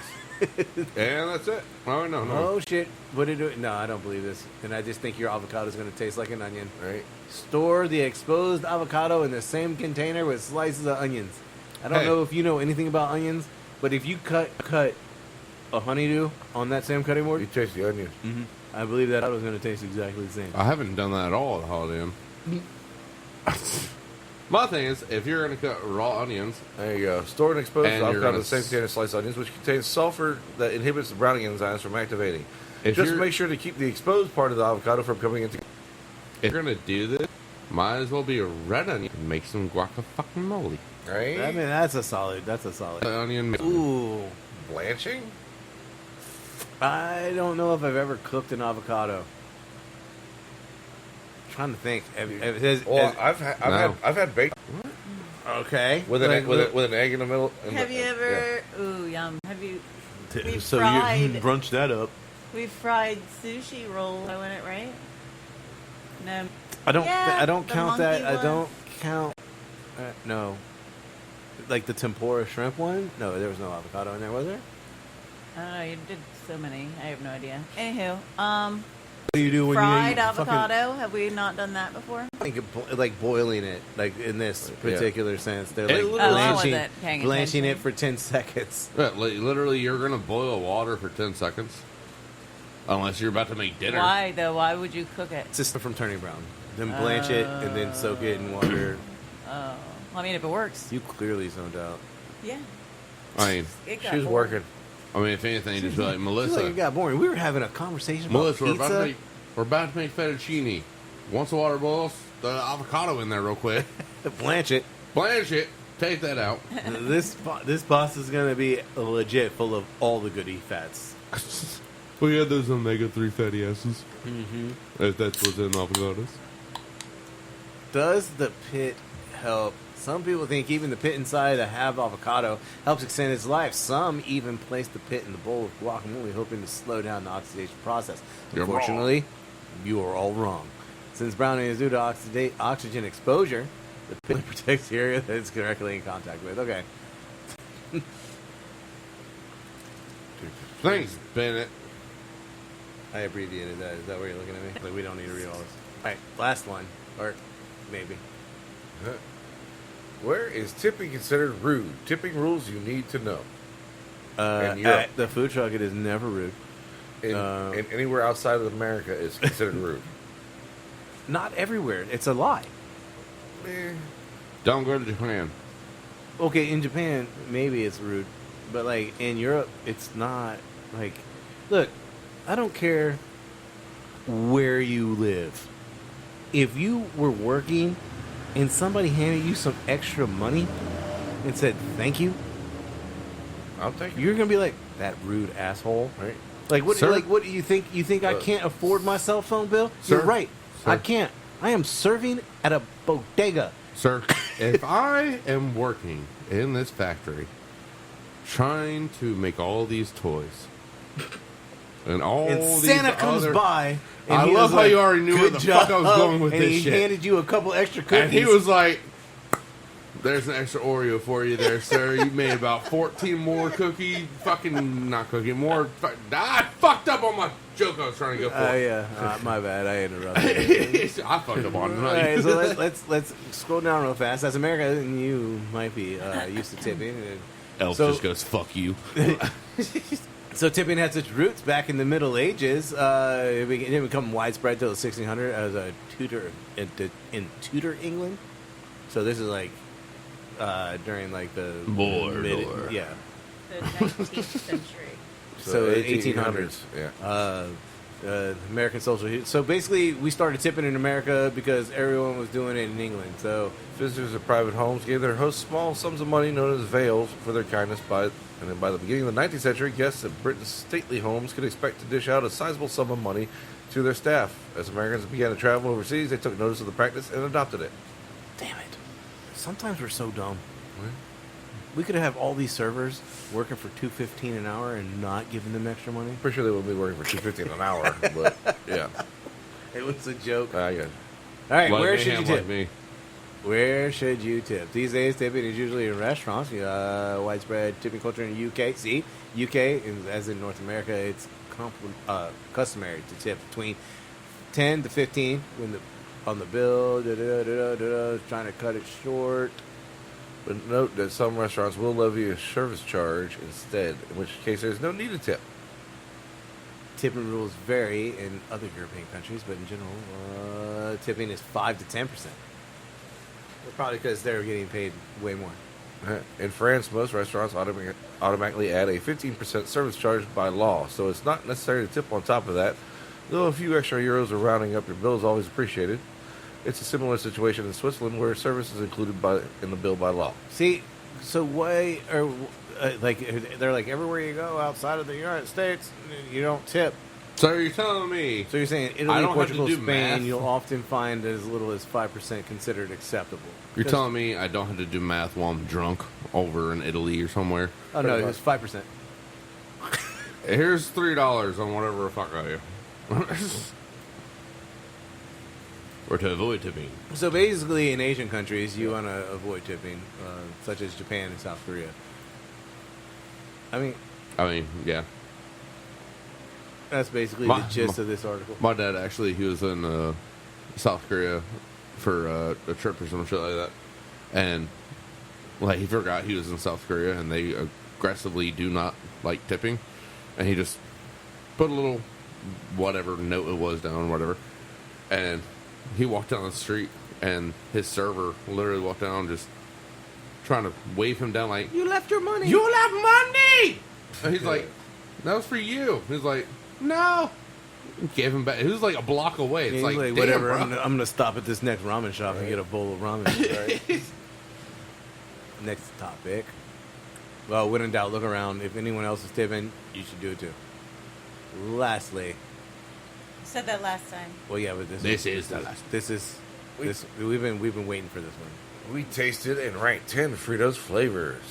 And that's it. Oh, no. Oh shit! What did it? No, I don't believe this. And I just think your avocado is going to taste like an onion. Right? Store the exposed avocado in the same container with slices of onions. I don't Hey. know if you know anything about onions, but if you cut a honeydew on that same cutting board, You taste the onion. I believe that avocado is going to taste exactly the same. I haven't done that at all at Holiday Inn. My thing is, if you're going to cut raw onions, There you go. Store and expose And the you're avocado in gonna the same container as sliced onions, which contains sulfur that inhibits the browning enzymes from activating. If Just you're- make sure to keep the exposed part of the avocado from coming into. if you're going to do this, might as well be a red onion and make some guacamole. Right? I mean, that's a solid. The onion. Ooh, Blanching? I don't know if I've ever cooked an avocado. I'm trying to think. Well, I've had bacon okay. with an Like, egg, with an egg in the middle. Have you ever? Ooh, yum. Have you? We so fried. you brunch that up. We fried sushi rolls. I went it right. No. I don't. Yeah, I don't the count that. monkey I don't count. No. Like the tempura shrimp one? No, there was no avocado in there, was there? I don't know. You did so many. I have no idea. Anywho, What do you do when fried you fucking- avocado. Have we not done that before? like boiling it, like in this particular sense, they're It like literally- Oh, I blanching, wasn't paying blanching attention. it for 10 seconds. Yeah, literally, you're going to boil water for 10 seconds. Unless you're about to make dinner. Why though? Why would you cook it? It's just from turning brown. Then blanch it and then soak it in water. Oh, I mean, if it works, You clearly zoned out. yeah. I mean, It got She was boring. working. if anything, just be like, Feels like Melissa. it got boring. We were having a conversation about Melissa, pizza. we're about to make fettuccine. Once the water boils, the avocado in there real quick. Blanch it. Blanch it. Take that out. This pasta is gonna be legit full of all the goody fats. We had those omega-3 fatty acids. Mm-hmm. If that's what's in avocados. Does the pit help? Some people think even the pit inside a half avocado helps extend its life. Some even place the pit in the bowl of guacamole, hoping to slow down the oxidation process. You're Unfortunately, you are all wrong. Since browning is due to oxygen exposure, the pit protects the area that it's directly in contact with. Okay. Thanks, Bennett. I abbreviated that. Is that what you're looking at me? Like, we don't need to read all this. All right, last one. Or maybe. Where is tipping considered rude? Tipping rules you need to know. In Europe. At the food truck, it is never rude. In anywhere outside of America is considered rude. Not everywhere. It's a lie. Don't go to Japan. Okay, in Japan, maybe it's rude. But, like, in Europe, it's not. Like, look, I don't care where you live. If you were working and somebody handed you some extra money and said thank you, I'll take it. you're gonna be like, that rude asshole, Right. Like what? Sir? Like what do you think? You think I can't afford my cell phone bill? Sir? You're right. Sir? I can't. I am serving at a bodega. Sir, if I am working in this factory trying to make all these toys and all And these Santa comes other- by. And I he love was how you like, already knew where "Good the fuck I was job," going with and this he shit. handed you a couple extra cookies. And he was like, there's an extra Oreo for you there, sir. You made about 14 more more. I fucked up on my joke I was trying to go for. yeah, my bad. I interrupted. I fucked up on it. All right, so let's scroll down real fast. As America, and you might be used to tipping. Elf So- just goes, fuck you. So tipping had its roots back in the Middle Ages. It didn't become widespread till the 1600 as a tutor in Tudor England. So this is like during like the Mordor. yeah. The 19th century. So 1800s. Yeah. American social. So basically, we started tipping in America because everyone was doing it in England. So Visitors of private homes gave their hosts small sums of money known as vails for their kindness and then by the beginning of the 19th century, guests at Britain's stately homes could expect to dish out a sizable sum of money to their staff. As Americans began to travel overseas, they took notice of the practice and adopted it. damn it. Sometimes we're so dumb. We could have all these servers working for $2.15 an hour and not giving them extra money. Pretty sure they would be working for $2.50 an hour, but yeah. It was a joke. Yeah. All right, Like where me, should you ham tip? like me. Where should you tip? These days, tipping is usually in restaurants. Widespread tipping culture in the UK. See, UK, as in North America, it's customary to tip between 10 to 15 on the bill. Trying to cut it short. But note that some restaurants will levy a service charge instead, in which case there's no need to tip. Tipping rules vary in other European countries, but in general, tipping is 5 to 10%. Probably because they're getting paid way more. In France, most restaurants automatically add a 15% service charge by law, so it's not necessary to tip on top of that, though a few extra euros or rounding up your bill is always appreciated. It's a similar situation in Switzerland where service is included in the bill by law. See, so why are they're like everywhere you go outside of the United States, you don't tip. So you're telling me So you're saying I Italy, don't have to Portugal, do Spain, math? you'll often find as little as 5% considered acceptable. you're telling me I don't have to do math while I'm drunk over in Italy or somewhere? Oh no, it's 5%. Here's $3 on whatever the fuck I do. Or to avoid tipping. So basically, in Asian countries, you want to avoid tipping, such as Japan and South Korea. I mean, yeah. that's basically My- the gist of this article. My dad actually, he was in South Korea for a trip or some shit like that, and like he forgot he was in South Korea, and they aggressively do not like tipping, and he just put a little whatever note it was down, whatever, and he walked down the street, and his server literally walked down, just trying to wave him down, like, You left your money. "You left money!" And he's like, "That was for you." He's like, "No." Gave him back. He was like a block away. It's He's like, like, damn, whatever. bro. I'm gonna stop at this next ramen shop and get a bowl of ramen. Right? Next topic. Well, when in doubt, look around. If anyone else is tipping, you should do it too. Lastly, You said that last time. well, yeah, but This is the last. We've been waiting for this one. We tasted and ranked 10 Fritos flavors.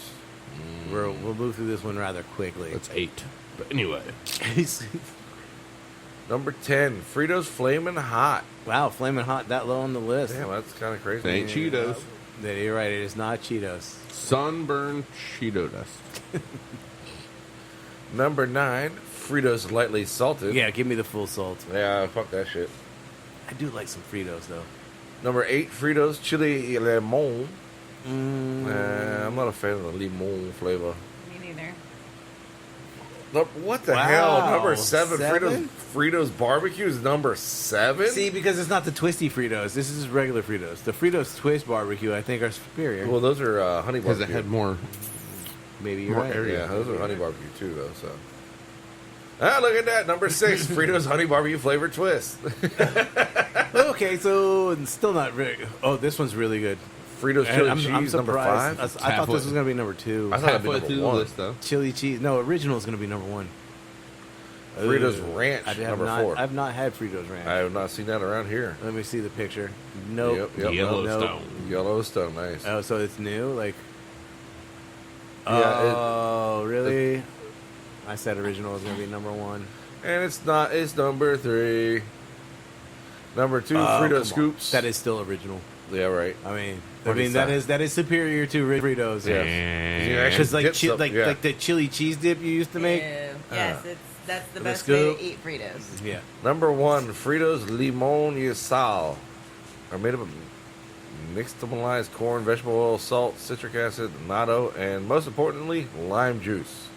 We'll move through this one rather quickly. That's 8. But anyway, Number 10, Fritos Flamin' Hot. Wow, flaming hot that low on the list. Damn, that's kind of crazy. they ain't Cheetos. Yeah, you're right. It is not Cheetos. Sunburned Cheeto dust. Number 9, Fritos lightly salted. Yeah, give me the full salt. Yeah, fuck that shit. I do like some Fritos though. Number 8, Fritos chili limon. I'm not a fan of the limon flavor. Me neither. What the Wow, hell? Number 7, 7? Fritos barbecue is number 7? See, because it's not the twisty Fritos. This is regular Fritos. The Fritos twist barbecue, I think, are superior. Well, those are honey Because barbecue. it had more. Maybe you're more right. area. Yeah, those are honey barbecue too, though. So, look at that. Number 6, Fritos honey barbecue flavored twist. Okay, so it's still not very. Oh, this one's really good. Fritos chili cheese number 5. I thought this was going to be number 2. I thought it'd be Halfway number through the 1. list, though. Chili cheese. No, original is going to be number 1. Fritos Ooh. ranch I have number not, 4. I've not had Fritos ranch. I have not seen that around here. Let me see the picture. Nope. Yep, Yellowstone. Yellowstone, nice. Oh, so it's new? Like. Yeah, Oh, really? I said original was going to be number 1. And it's not. It's number 3. Number 2, Oh, Frito come on. scoops. That is still original. Yeah, right. I mean that is superior to Fritos. Yeah. You actually Because like dip some- yeah. like the chili cheese dip you used to make. Ew. Yes, that's the the best way scoop. to eat Fritos. Yeah. Number 1, Fritos limon y sal are made up of nixtamalized corn, vegetable oil, salt, citric acid, natto, and most importantly, lime juice.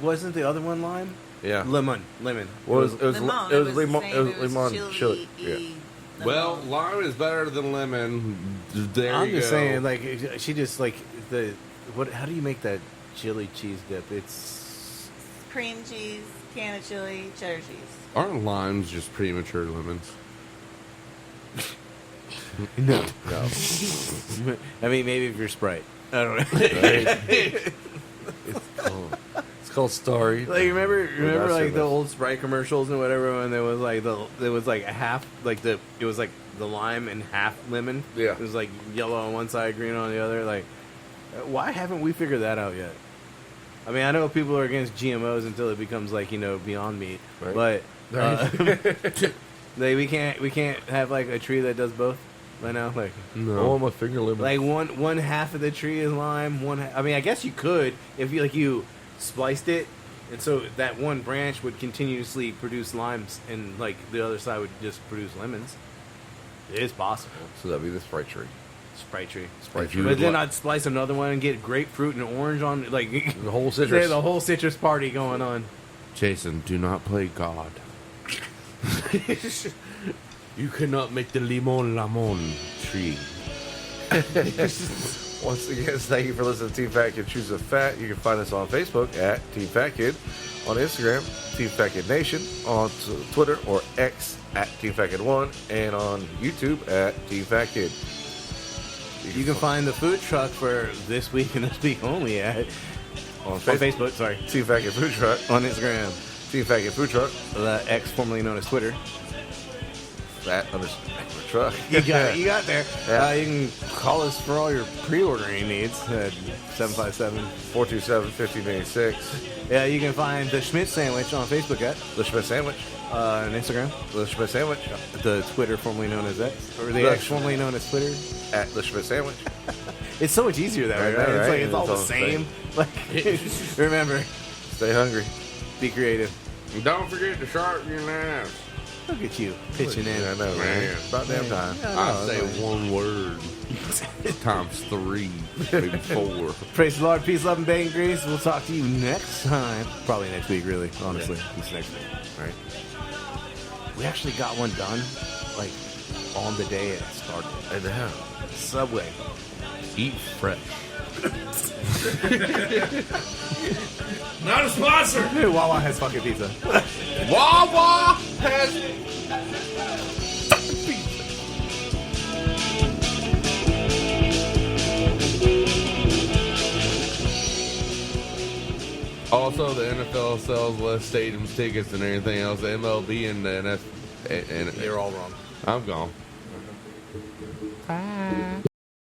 Wasn't the other one lime? Yeah. Lemon. Well, it was Limon. it was the limon. same, It was lemon chili. chili-y Yeah. lemon. Well, lime is better than lemon. There I'm you just go. saying, like she just like the what? How do you make that chili cheese dip? It's cream cheese, can of chili, cheddar cheese. Aren't limes just premature lemons? no. No. I mean, maybe if you're Sprite. I don't know. It's called Starry. Like remember not like the service. old Sprite commercials and whatever, when there was like a half like it was like the lime and half lemon. Yeah. It was like yellow on one side, green on the other. Like, why haven't we figured that out yet? I mean, I know people are against GMOs until it becomes like Beyond Meat, Right. but like we can't have like a tree that does both. Right now, like Oh, my finger lemon. like one half of the tree is lime. I mean, I guess you could if you spliced it, and so that one branch would continuously produce limes, and like the other side would just produce lemons. It is possible. So that'd be the Sprite tree. Sprite tree. Sprite If tree. you But then li- I'd splice another one and get grapefruit and orange on like The whole citrus. Yeah, the whole citrus party going on. Jason, do not play God. You cannot make the limon tree. Once again, thank you for listening to Team Fat Kid Choose a Fat. You can find us on Facebook at Team Fat Kid, on Instagram, Team Fat Kid Nation, on Twitter or X at Team Fat Kid 1, and on YouTube at Team Fat Kid. You can find the food truck for this week and this week only at on on Facebook. Sorry, Team Fat Kid Food Truck, on Instagram, Team Fat Kid Food Truck, the X formerly known as Twitter. Fat underscore truck. You got there. Yeah. You can call us for all your pre-ordering needs at 757. 427-1586. Yeah, you can find the Schmidt Sandwich on Facebook at The Schmidt Sandwich. on Instagram, The Schmidt Sandwich. the Twitter formerly known as X, or the The X formerly known as Twitter. At The Schmidt Sandwich. It's so much easier that way, I right? know, It's right? like it's all the It's all the same. Like, remember, Stay hungry. be creative. Don't forget to sharpen your knives. Look at you pitching in. Yeah, I know, man. Man. About damn time. I say one word times 3, maybe 4. Praise the Lord, peace, love, and bacon grease. We'll talk to you next time. Probably next week, really. Honestly, it's next week. All right. We actually got one done, like on the day it started. And now, Subway. Eat fresh. Not a sponsor. Wawa has fucking pizza. Wawa has Also, the NFL sells less stadium tickets than anything else. The MLB and the NFL. They're all wrong. I'm gone.